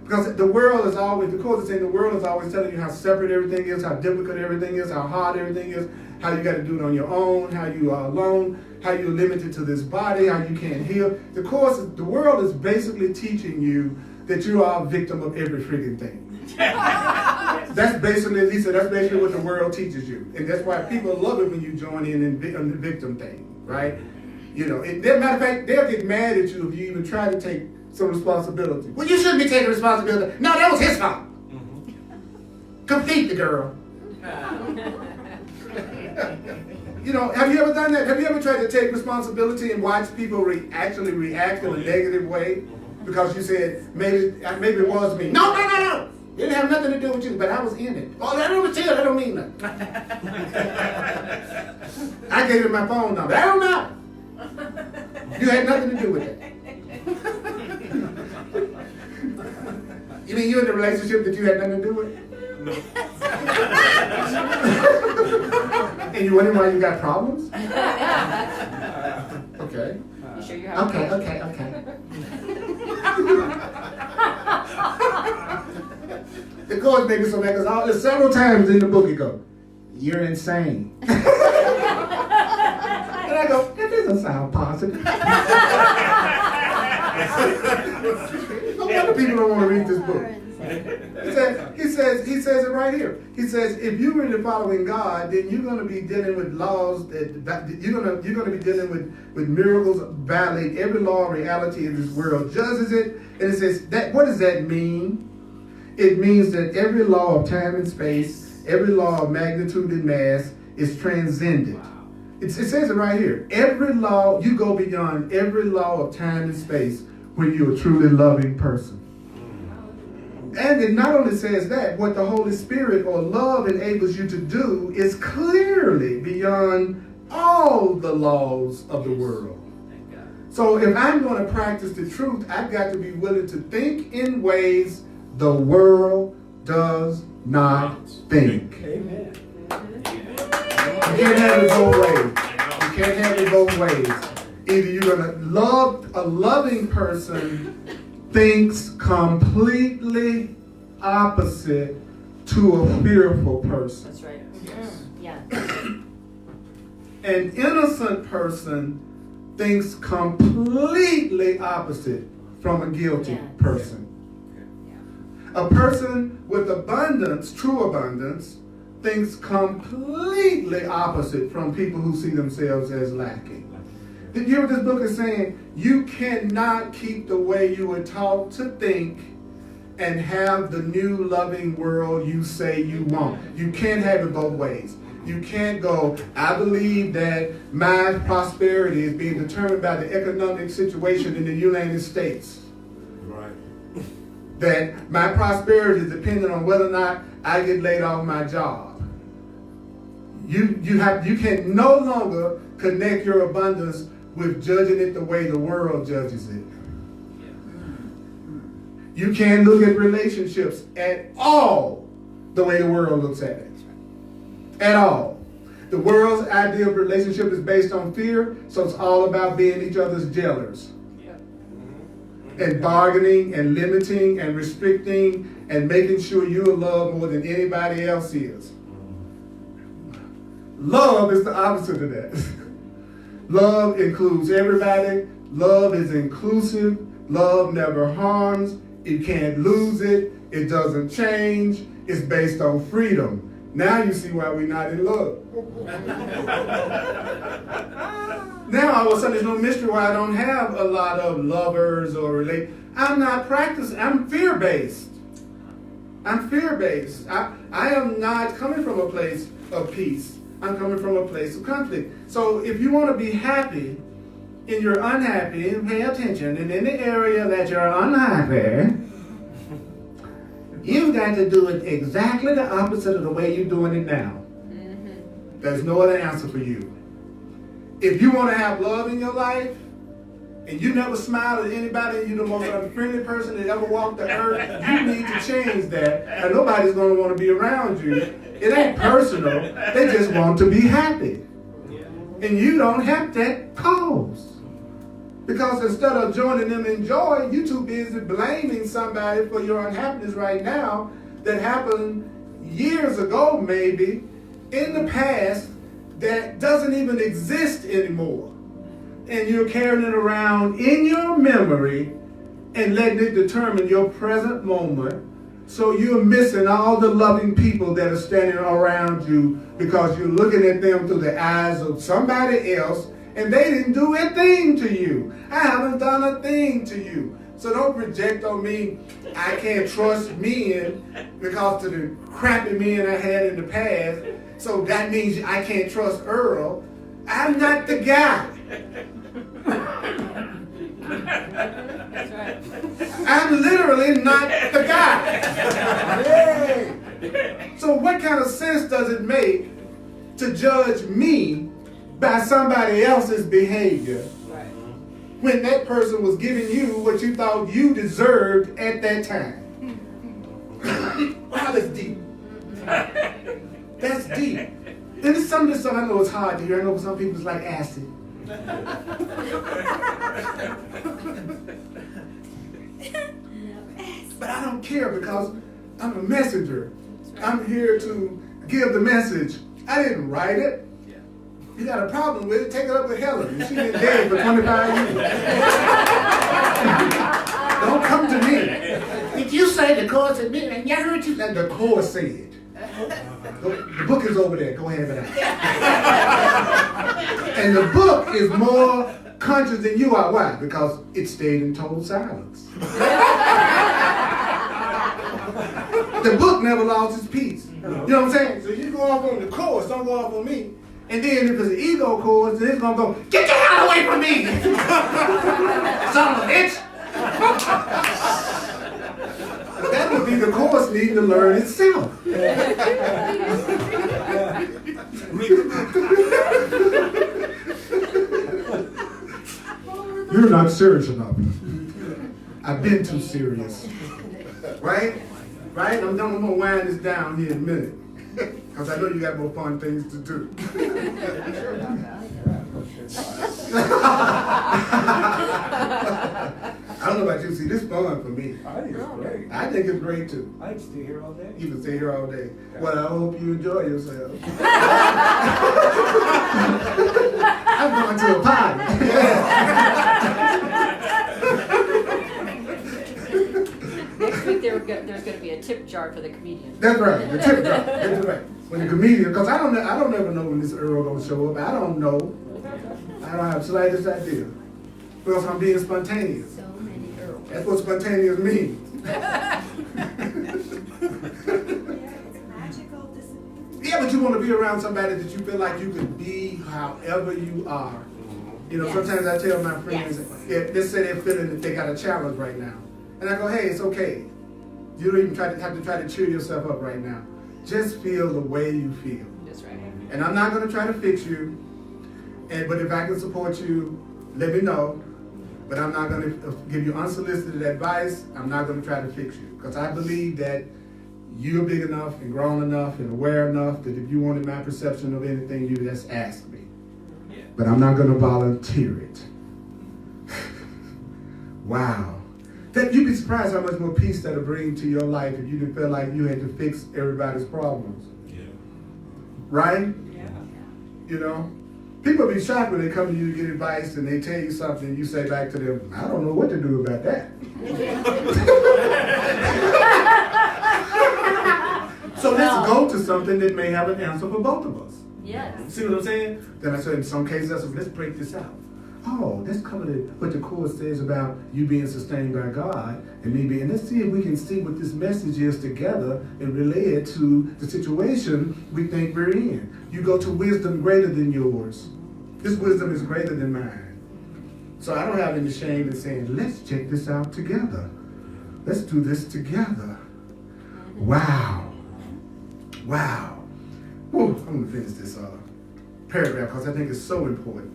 Because the world is always, the Course is saying the world is always telling you how separate everything is, how difficult everything is, how hard everything is, how you got to do it on your own, how you are alone, how you're limited to this body, how you can't heal. The world is basically teaching you that you are a victim of every freaking thing. That's basically, Lisa, that's basically what the world teaches you. And that's why people love it when you join in the victim thing, right? You know, matter of fact, they'll get mad at you if you even try to take some responsibility. Well, you shouldn't be taking responsibility. No, that was his fault. Complete the girl. You know, have you ever done that? Have you ever tried to take responsibility and watch people actually react in a negative way? Because you said, maybe it was me. No. It didn't have nothing to do with you, but I was in it. Oh, that don't mean nothing. I gave him my phone number. I don't know. You had nothing to do with it. You mean you in a relationship that you had nothing to do with? No. And you wondering why you got problems? Okay. You sure you have Okay. The Course made me so mad because there's several times in the book you go, you're insane. And I doesn't sound positive. No wonder people don't want to read this book. He says it right here. He says, if you're really following God, then you're going to be dealing with laws that you're going to be dealing with miracles, violating every law and reality in this world, judges it. And it says that. What does that mean? It means that every law of time and space, every law of magnitude and mass is transcended. It says it right here. Every law, you go beyond every law of time and space when you're a truly loving person. And it not only says that, what the Holy Spirit or love enables you to do is clearly beyond all the laws of the world. So if I'm going to practice the truth, I've got to be willing to think in ways the world does not think. Amen. You can't have it both ways. You can't have it both ways. Either you're going to love, a loving person thinks completely opposite to a fearful person. That's right. Yeah. An innocent person thinks completely opposite from a guilty person. A person with abundance, true abundance, thinks completely opposite from people who see themselves as lacking. Did you hear what this book is saying? You cannot keep the way you were taught to think and have the new loving world you say you want. You can't have it both ways. You can't go, I believe that my prosperity is being determined by the economic situation in the United States. Right. That my prosperity is dependent on whether or not I get laid off my job. You can no longer connect your abundance with judging it the way the world judges it. You can't look at relationships at all the way the world looks at it. At all. The world's idea of relationship is based on fear, so it's all about being each other's jailers. And bargaining and limiting and restricting and making sure you are loved more than anybody else is. Love is the opposite of that. Love includes everybody. Love is inclusive. Love never harms. You can't lose it. It doesn't change. It's based on freedom. Now you see why we're not in love. Now all of a sudden there's no mystery why I don't have a lot of lovers or relate. I'm not practicing. I'm fear-based. I'm fear-based. I am not coming from a place of peace. I'm coming from a place of conflict. So if you want to be happy and you're unhappy, pay attention. And in the area that you're unhappy, you got to do it exactly the opposite of the way you're doing it now. Mm-hmm. There's no other answer for you. If you want to have love in your life, and you never smile at anybody, and you're the most unfriendly person that ever walked the earth, you need to change that, and nobody's going to want to be around you. It ain't personal. They just want to be happy. And you don't have that cause. Because instead of joining them in joy, you're too busy blaming somebody for your unhappiness right now that happened years ago, maybe, in the past, that doesn't even exist anymore. And you're carrying it around in your memory and letting it determine your present moment. So you're missing all the loving people that are standing around you because you're looking at them through the eyes of somebody else and they didn't do a thing to you. I haven't done a thing to you. So don't project on me, I can't trust men because of the crappy men I had in the past. So that means I can't trust Earl. I'm not the guy. That's right. I'm literally not the guy. So what kind of sense does it make to judge me by somebody else's behavior when that person was giving you what you thought you deserved at that time? Wow, that's deep. That's deep. And some of this stuff I know it's hard to hear. I know some people it's like acid. But I don't care because I'm a messenger. I'm here to give the message. I didn't write it. You got a problem with it, take it up with Helen. She's been dead for 25 years. Don't come to me. Did you say the course said me? And you heard you said the course said. The book is over there. Go have it out. And the book is more conscious than you are. Why? Because it stayed in total silence. The book never lost its peace. You know what I'm saying? So you go off on the course, don't go off on me. And then if it's an ego course, then it's going to go, get your hell away from me! Son of a bitch! That would be the course needing to learn itself. You're not serious enough. I've been too serious. Right? Right? I'm going to wind this down here in a minute. Because I know you got more fun things to do. I don't know about you. See, this is fun for me. I think it's great. I think it's great too. I can stay here all day. You can stay here all day. Well, I hope you enjoy yourself. I'm going to a party. Next week there's going to be a tip jar for the comedian. That's right. The tip jar. That's right. When the comedian, because I don't ever know when this Earl gonna show up. I don't know. I don't have the slightest idea. Because I'm being spontaneous. So many Earls. That's what spontaneous means. Yeah, but you want to be around somebody that you feel like you can be however you are. You know, Yes. sometimes I tell my friends, Yes. let's say they're feeling that they got a challenge right now. And I go, hey, it's okay. You don't even have to try to cheer yourself up right now. Just feel the way you feel. That's right. And I'm not going to try to fix you. But if I can support you, let me know. But I'm not going to give you unsolicited advice. I'm not going to try to fix you. Because I believe that you're big enough and grown enough and aware enough that if you wanted my perception of anything, you just ask me. But I'm not going to volunteer it. Wow. You'd be surprised how much more peace that'll bring to your life if you didn't feel like you had to fix everybody's problems. Yeah. Right? Yeah. You know? People be shocked when they come to you to get advice and they tell you something and you say back to them, I don't know what to do about that. So let's go to something that may have an answer for both of us. Yes. See what I'm saying? Then I said in some cases, I said, let's break this out. Oh, let's cover what the Course says about you being sustained by God and me being, let's see if we can see what this message is together and relay it to the situation we think we're in. You go to wisdom greater than yours. This wisdom is greater than mine. So I don't have any shame in saying, let's check this out together. Let's do this together. Wow. Wow. Whew, I'm going to finish this paragraph because I think it's so important.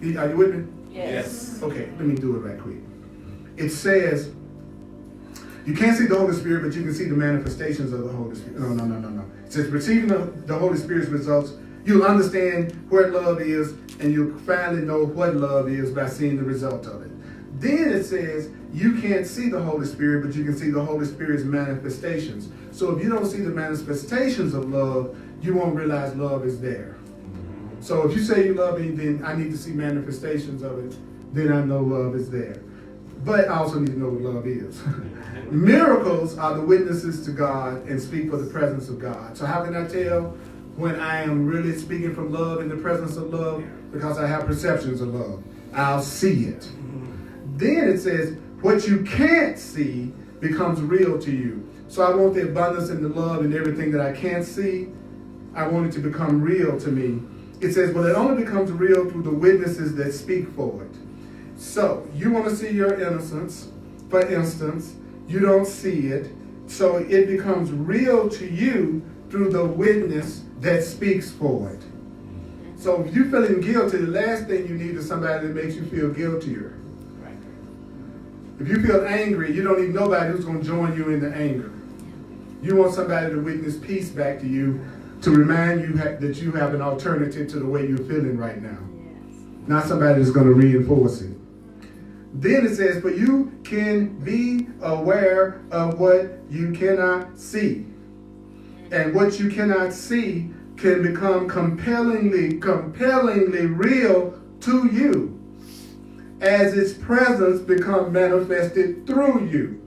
Are you with me? Yes. Okay, let me do it right quick. It says, you can't see the Holy Spirit, but you can see the manifestations of the Holy Spirit. No. It says, receiving the Holy Spirit's results, you'll understand where love is, and you'll finally know what love is by seeing the result of it. Then it says, you can't see the Holy Spirit, but you can see the Holy Spirit's manifestations. So if you don't see the manifestations of love, you won't realize love is there. So if you say you love me, then I need to see manifestations of it. Then I know love is there. But I also need to know what love is. Miracles are the witnesses to God and speak for the presence of God. So how can I tell when I am really speaking from love in the presence of love? Because I have perceptions of love. I'll see it. Then it says, what you can't see becomes real to you. So I want the abundance and the love and everything that I can't see. I want it to become real to me. It says, well, it only becomes real through the witnesses that speak for it. So you want to see your innocence, for instance, you don't see it. So it becomes real to you through the witness that speaks for it. So if you're feeling guilty, the last thing you need is somebody that makes you feel guiltier. If you feel angry, you don't need nobody who's going to join you in the anger. You want somebody to witness peace back to you, to remind you that you have an alternative to the way you're feeling right now. Not somebody that's going to reinforce it. Then it says, but you can be aware of what you cannot see. And what you cannot see can become compellingly real to you as its presence becomes manifested through you.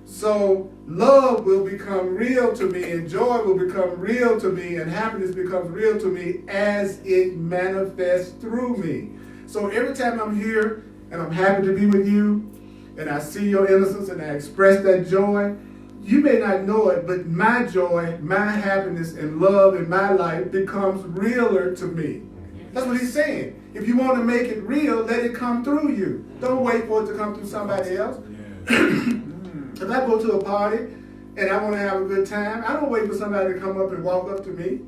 So love will become real to me, and joy will become real to me, and happiness becomes real to me as it manifests through me. So every time I'm here and I'm happy to be with you, and I see your innocence and I express that joy, you may not know it, but my joy, my happiness, and love in my life becomes realer to me. That's what he's saying. If you want to make it real, let it come through you. Don't wait for it to come through somebody else. If I go to a party and I want to have a good time, I don't wait for somebody to come up and walk up to me.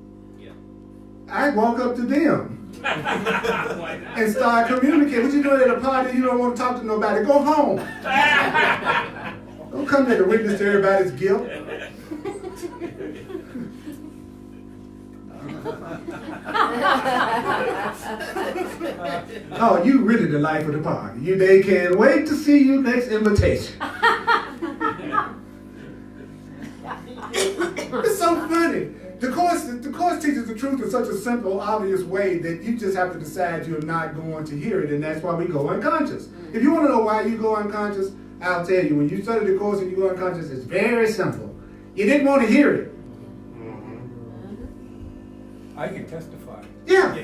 I walk up to them and start communicating. What you doing at a party? You don't want to talk to nobody. Go home. Don't come there to witness to everybody's guilt. Oh, you really the life of the party. They can't wait to see you next invitation. It's so funny. The course teaches the truth in such a simple, obvious way that you just have to decide you're not going to hear it, and that's why we go unconscious. If you want to know why you go unconscious, I'll tell you. When you study the course and you go unconscious, it's very simple. You didn't want to hear it. I can testify. Yeah.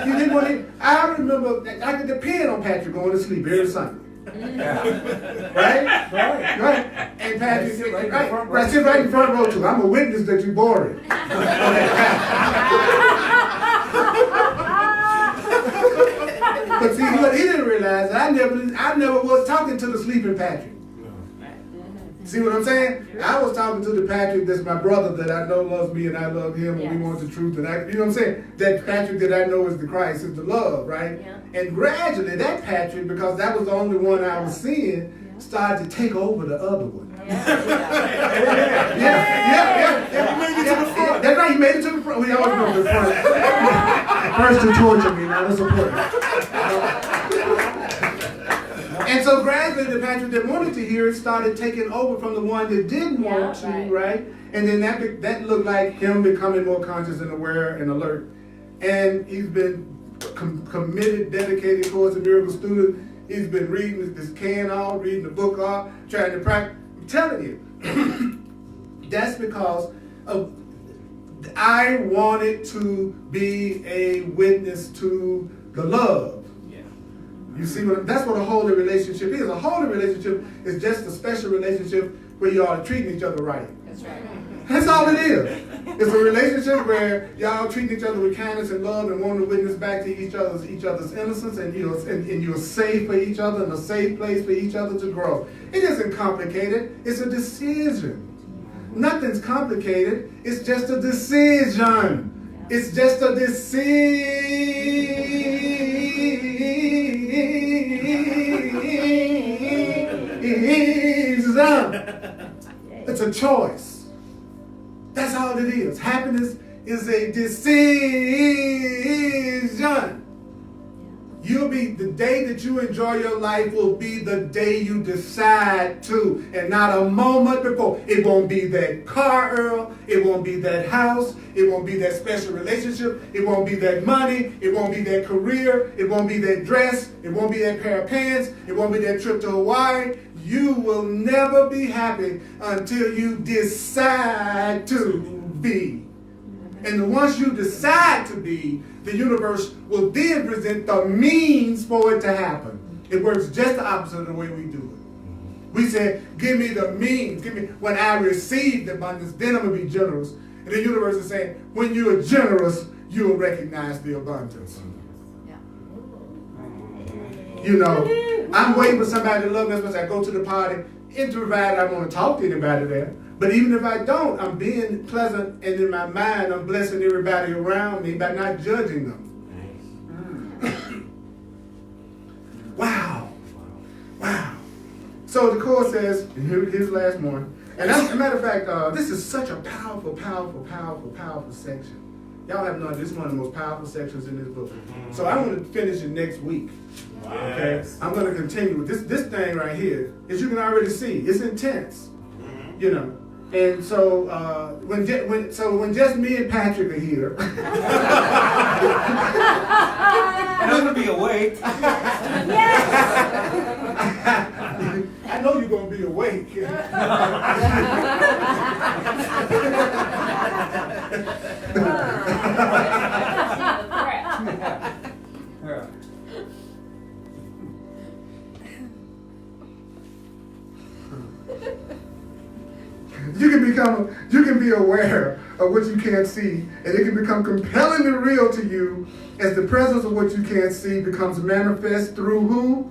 You didn't want to. I remember I could depend on Patrick going to sleep every Sunday. Yeah. Right? Right. And Patrick sit right in the front row. right, sit right in front row too. I'm a witness that you boring. But see, what he didn't realize, I never was talking to the sleeping Patrick. See what I'm saying? I was talking to the Patrick that's my brother that I know loves me and I love him and we want the truth. And you know what I'm saying? That Patrick that I know is the Christ, is the love, right? Yeah. And gradually that Patrick, because that was the only one I was seeing, started to take over the other one. Yeah. He made it to the front. That's right, he made it to the front. We always go to the front. First to torture me, now to support me. And so gradually the Patrick that wanted to hear it started taking over from the one that didn't want to, right? And then that looked like him becoming more conscious and aware and alert. And he's been committed, dedicated towards a miracle student. He's been reading this cant all, reading the book all, trying to practice. I'm telling you, that's because of I wanted to be a witness to the love. You see, that's what a holy relationship is. A holy relationship is just a special relationship where you are treating each other right. That's right. That's all it is. It's a relationship where y'all treating each other with kindness and love and wanting to witness back to each other's innocence, and you're safe for each other and a safe place for each other to grow. It isn't complicated. It's a decision. Nothing's complicated. It's just a decision. It's just a decision. It's a choice. That's all it is. Happiness is a decision. You'll be, the day that you enjoy your life will be the day you decide to, and not a moment before. It won't be that car, Earl. It won't be that house. It won't be that special relationship. It won't be that money. It won't be that career. It won't be that dress. It won't be that pair of pants. It won't be that trip to Hawaii. You will never be happy until you decide to be. And once you decide to be, the universe will then present the means for it to happen. It works just the opposite of the way we do it. We say, give me the means. When I receive the abundance, then I'm going to be generous. And the universe is saying, when you are generous, you'll recognize the abundance. You know, I'm waiting for somebody to love me as I go to the party, and provided I want to talk to anybody there. But even if I don't, I'm being pleasant, and in my mind, I'm blessing everybody around me by not judging them. Wow. So the Course says, and here's the last one. And as a matter of fact, this is such a powerful section. Y'all have no idea, this is one of the most powerful sections in this book. So I want to finish it next week. Okay, I'm going to continue with this thing right here. As you can already see, it's intense. You know, And so when just me and Patrick are here, And I'm gonna be awake. Yes. I know you're gonna be awake. Yeah. You can be aware of what you can't see, and it can become compellingly real to you as the presence of what you can't see becomes manifest through who?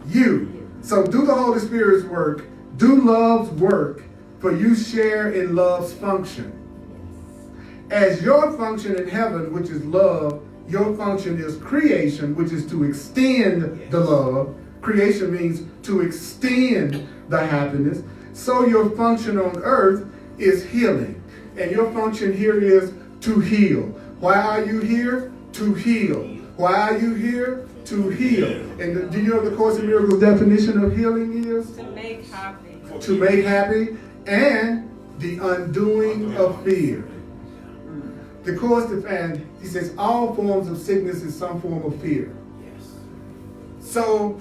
You. So do the Holy Spirit's work, do love's work, for you share in love's function. As your function in heaven, which is love, your function is creation, which is to extend the love. Creation means to extend the happiness. So your function on earth is healing. And your function here is to heal. Why are you here? To heal. Why are you here? To heal. And do you know the Course in Miracles definition of healing is? To make happy. To make happy and the undoing of fear. The Course defines, he says, all forms of sickness is some form of fear. So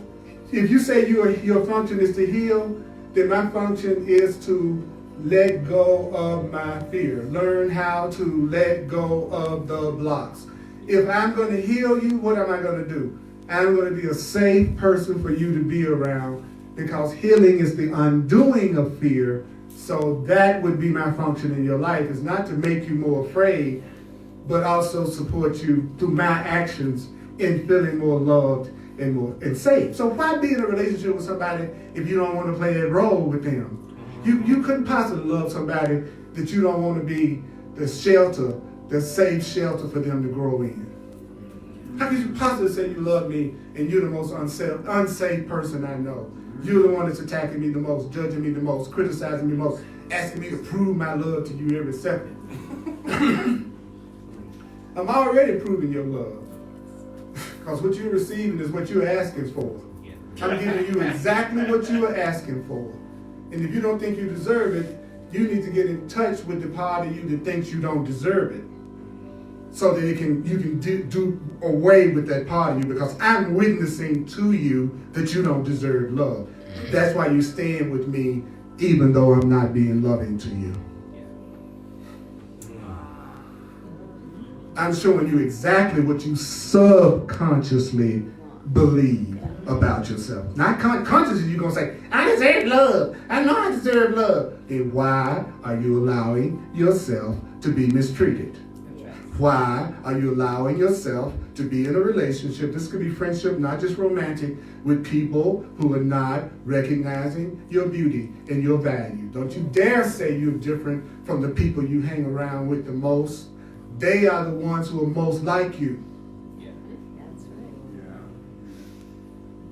if you say your function is to heal, then my function is to let go of my fear. Learn how to let go of the blocks. If I'm going to heal you, what am I going to do? I'm going to be a safe person for you to be around, because healing is the undoing of fear. So that would be my function in your life, is not to make you more afraid, but also support you through my actions in feeling more loved and safe. So why be in a relationship with somebody if you don't want to play that role with them? You couldn't possibly love somebody that you don't want to be the shelter, the safe shelter for them to grow in. How could you possibly say you love me and you're the most unsafe person I know? You're the one that's attacking me the most, judging me the most, criticizing me the most, asking me to prove my love to you every second. I'm already proving your love. Because what you're receiving is what you're asking for. I'm giving you exactly what you are asking for. And if you don't think you deserve it, you need to get in touch with the part of you that thinks you don't deserve it. So that you can do away with that part of you, because I'm witnessing to you that you don't deserve love. That's why you stand with me even though I'm not being loving to you. I'm showing you exactly what you subconsciously believe about yourself. Not consciously, you're going to say, I deserve love. I know I deserve love. Then why are you allowing yourself to be mistreated? Why are you allowing yourself to be in a relationship? This could be friendship, not just romantic, with people who are not recognizing your beauty and your value. Don't you dare say you're different from the people you hang around with the most. They are the ones who are most like you. That's right.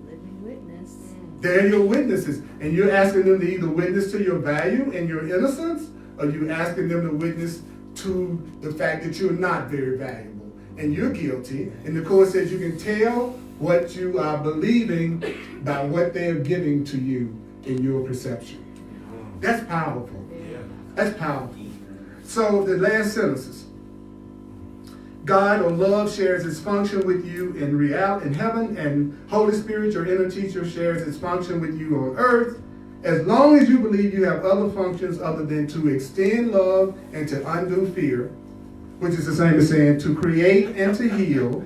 Living witness. They're your witnesses. And you're asking them to either witness to your value and your innocence, or you're asking them to witness to the fact that you're not very valuable and you're guilty. And the Course says you can tell what you are believing by what they're giving to you in your perception. That's powerful. That's powerful. So the last sentences. God or love shares its function with you in heaven, and Holy Spirit, your inner teacher, shares its function with you on earth. As long as you believe you have other functions other than to extend love and to undo fear, which is the same as saying to create and to heal.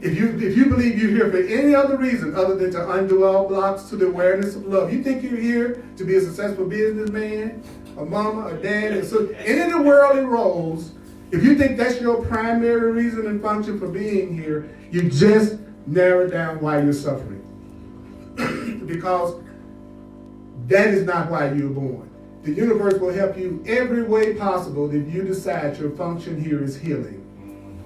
If you believe you're here for any other reason other than to undo all blocks to the awareness of love, you think you're here to be a successful businessman, a mama, a dad, and so any of the worldly roles. If you think that's your primary reason and function for being here, you just narrow down why you're suffering. Because that is not why you were born. The universe will help you every way possible if you decide your function here is healing.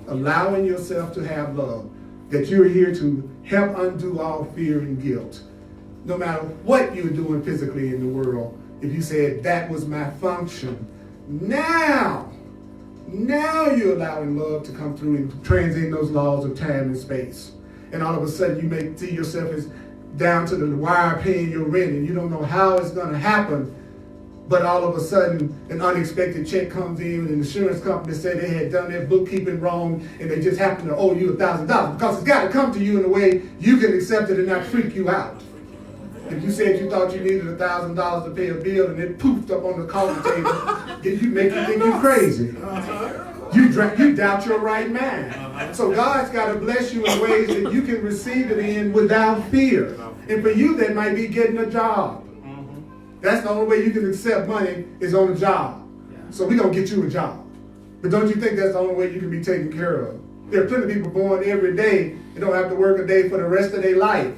Allowing yourself to have love. That you're here to help undo all fear and guilt. No matter what you're doing physically in the world, if you said that was my function, now you're allowing love to come through and transcend those laws of time and space. And all of a sudden you may see yourself as down to the wire paying your rent, and you don't know how it's going to happen. but all of a sudden an unexpected check comes in and the insurance company said they had done their bookkeeping wrong and they just happen to owe you $1,000 because it's got to come to you in a way you can accept it and not freak you out. If you said you thought you needed $1,000 to pay a bill and it poofed up on the coffee table, did you make you think you're crazy? You doubt your right mind. So God's got to bless you in ways that you can receive it in without fear. And for you, that might be getting a job. That's the only way you can accept money is on a job. So we're going to get you a job. But don't you think that's the only way you can be taken care of? There are plenty of people born every day and don't have to work a day for the rest of their life.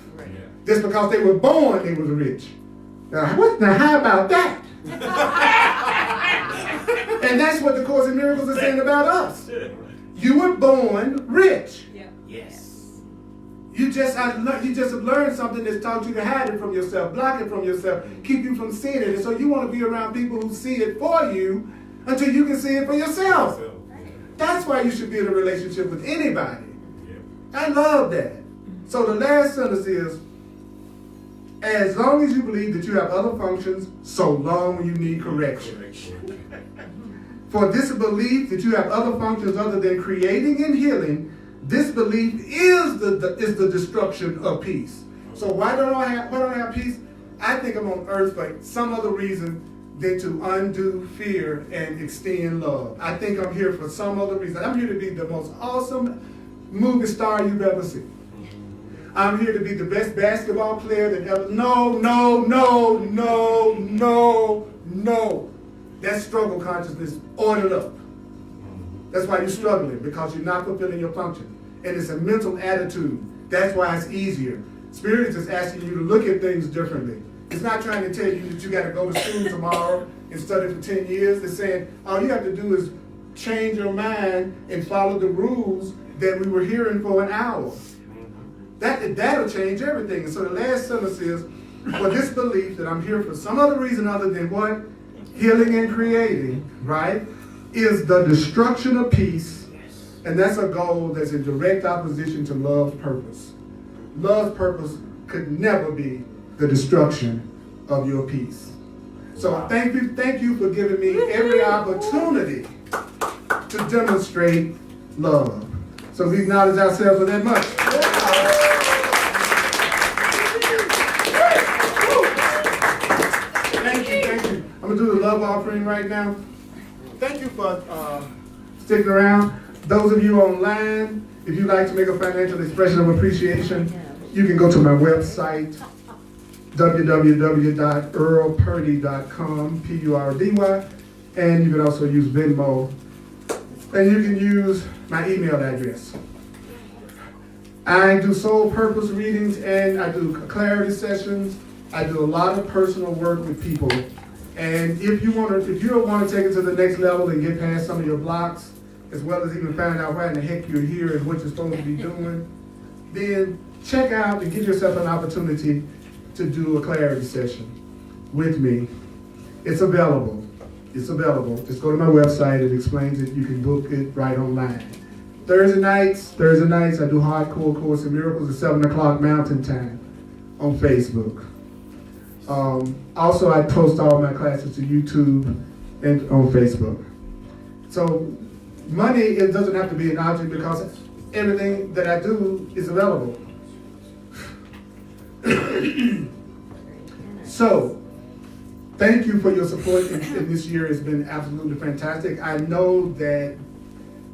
Just because they were born, they was rich. Now how about that? And that's what the Course in Miracles is saying about us. You were born rich. Yes. You just have learned something that's taught you to hide it from yourself, block it from yourself, keep you from seeing it. And so you want to be around people who see it for you until you can see it for yourself. That's why you should be in a relationship with anybody. I love that. So the last sentence is, as long as you believe that you have other functions, so long you need correction. For this belief that you have other functions other than creating and healing, this belief is the destruction of peace. So why don't I have peace? I think I'm on earth for some other reason than to undo fear and extend love. I think I'm here for some other reason. I'm here to be the most awesome movie star you've ever seen. I'm here to be the best basketball player that ever. No. That's struggle consciousness ordered up. That's why you're struggling, because you're not fulfilling your function. And it's a mental attitude. That's why it's easier. Spirit is just asking you to look at things differently. It's not trying to tell you that you got to go to school tomorrow and study for 10 years. It's saying all you have to do is change your mind and follow the rules that we were hearing for an hour. That'll change everything. And so the last sentence is, for this belief that I'm here for some other reason other than what? Healing and creating, right? Is the destruction of peace. And that's a goal that's in direct opposition to love's purpose. Love's purpose could never be the destruction of your peace. So thank you for giving me every opportunity to demonstrate love. So we acknowledge ourselves for that much. Thank you. I'm going to do the love offering right now. Thank you for sticking around. Those of you online, if you'd like to make a financial expression of appreciation, you can go to my website, www.earlpurdy.com, P-U-R-D-Y, and you can also use Venmo, and you can use my email address. I do soul purpose readings and I do clarity sessions. I do a lot of personal work with people. And if you want to take it to the next level and get past some of your blocks, as well as even find out why in the heck you're here and what you're supposed to be doing, then check out and give yourself an opportunity to do a clarity session with me. It's available. Just go to my website. It explains it. You can book it right online. Thursday nights, I do hardcore Course in Miracles at 7 o'clock Mountain Time on Facebook. Also, I post all my classes to YouTube and on Facebook. So money, it doesn't have to be an object because everything that I do is available. So, thank you for your support in this year. It's been absolutely fantastic. I know that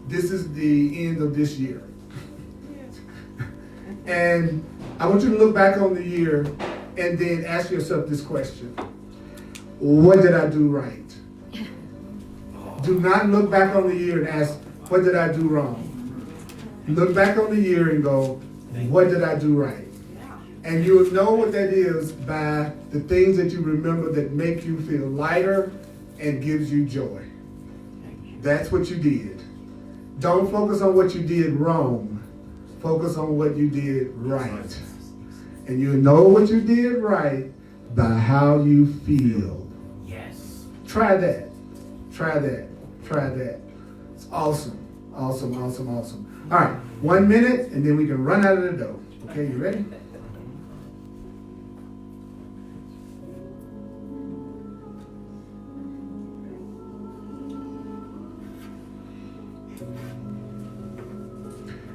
this is the end of this year. And I want you to look back on the year and then ask yourself this question. What did I do right? Do not look back on the year and ask, what did I do wrong? Look back on the year and go, what did I do right? And you'll know what that is by the things that you remember that make you feel lighter and gives you joy. That's what you did. Don't focus on what you did wrong. Focus on what you did right. And you'll know what you did right by how you feel. Yes. Try that. It's awesome. All right, 1 minute and then we can run out of the door. Okay, you ready?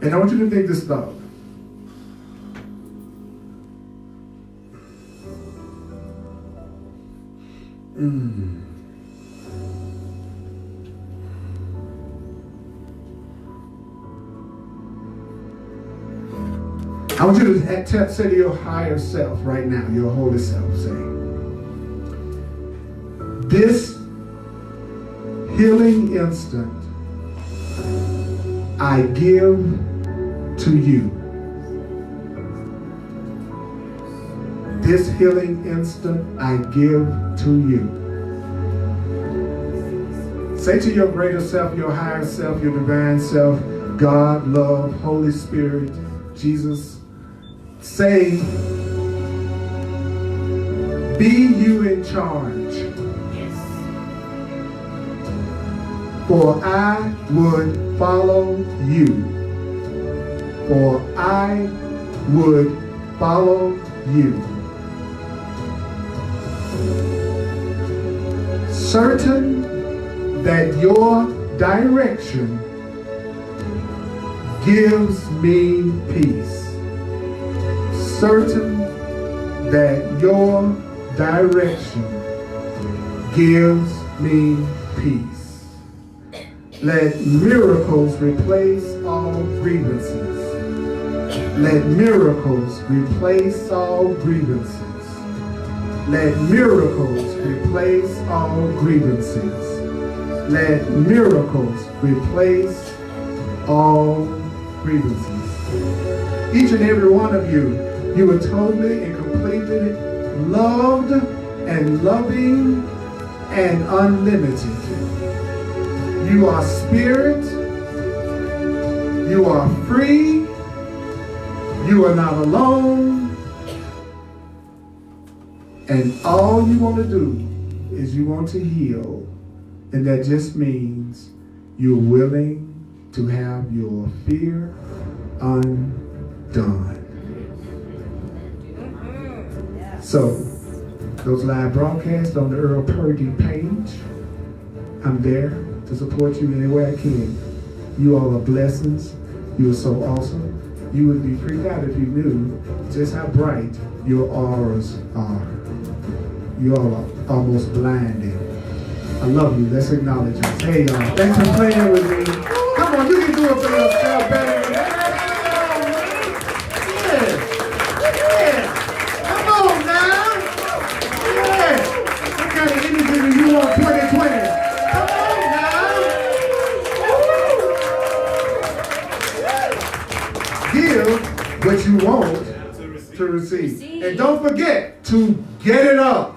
And I want you to think this thought. I want you to say to your higher self right now, your holy self, say, this healing instant I give to you. This healing instant I give to you. Say to your greater self, your higher self, your divine self, God, love, Holy Spirit, Jesus. Say, be you in charge. For I would follow you. For I would follow you. Certain that your direction gives me peace. Certain that your direction gives me peace. Let miracles replace all grievances. Let miracles replace all grievances. Let miracles replace all grievances. Let miracles replace all grievances. Each and every one of you, you are totally and completely loved and loving and unlimited. You are spirit. You are free. You are not alone. And all you want to do is you want to heal. And that just means you're willing to have your fear undone. So, those live broadcasts on the Earl Purdy page, I'm there to support you any way I can. You all are blessings. You are so awesome. You would be freaked out if you knew just how bright your auras are. You all are almost blinding. I love you. Let's acknowledge it. Hey, y'all. Thanks for playing with me. Come on, you can do it for yourself better than that. You want 2020. Come on now. Give what you want to receive. And don't forget to get it up.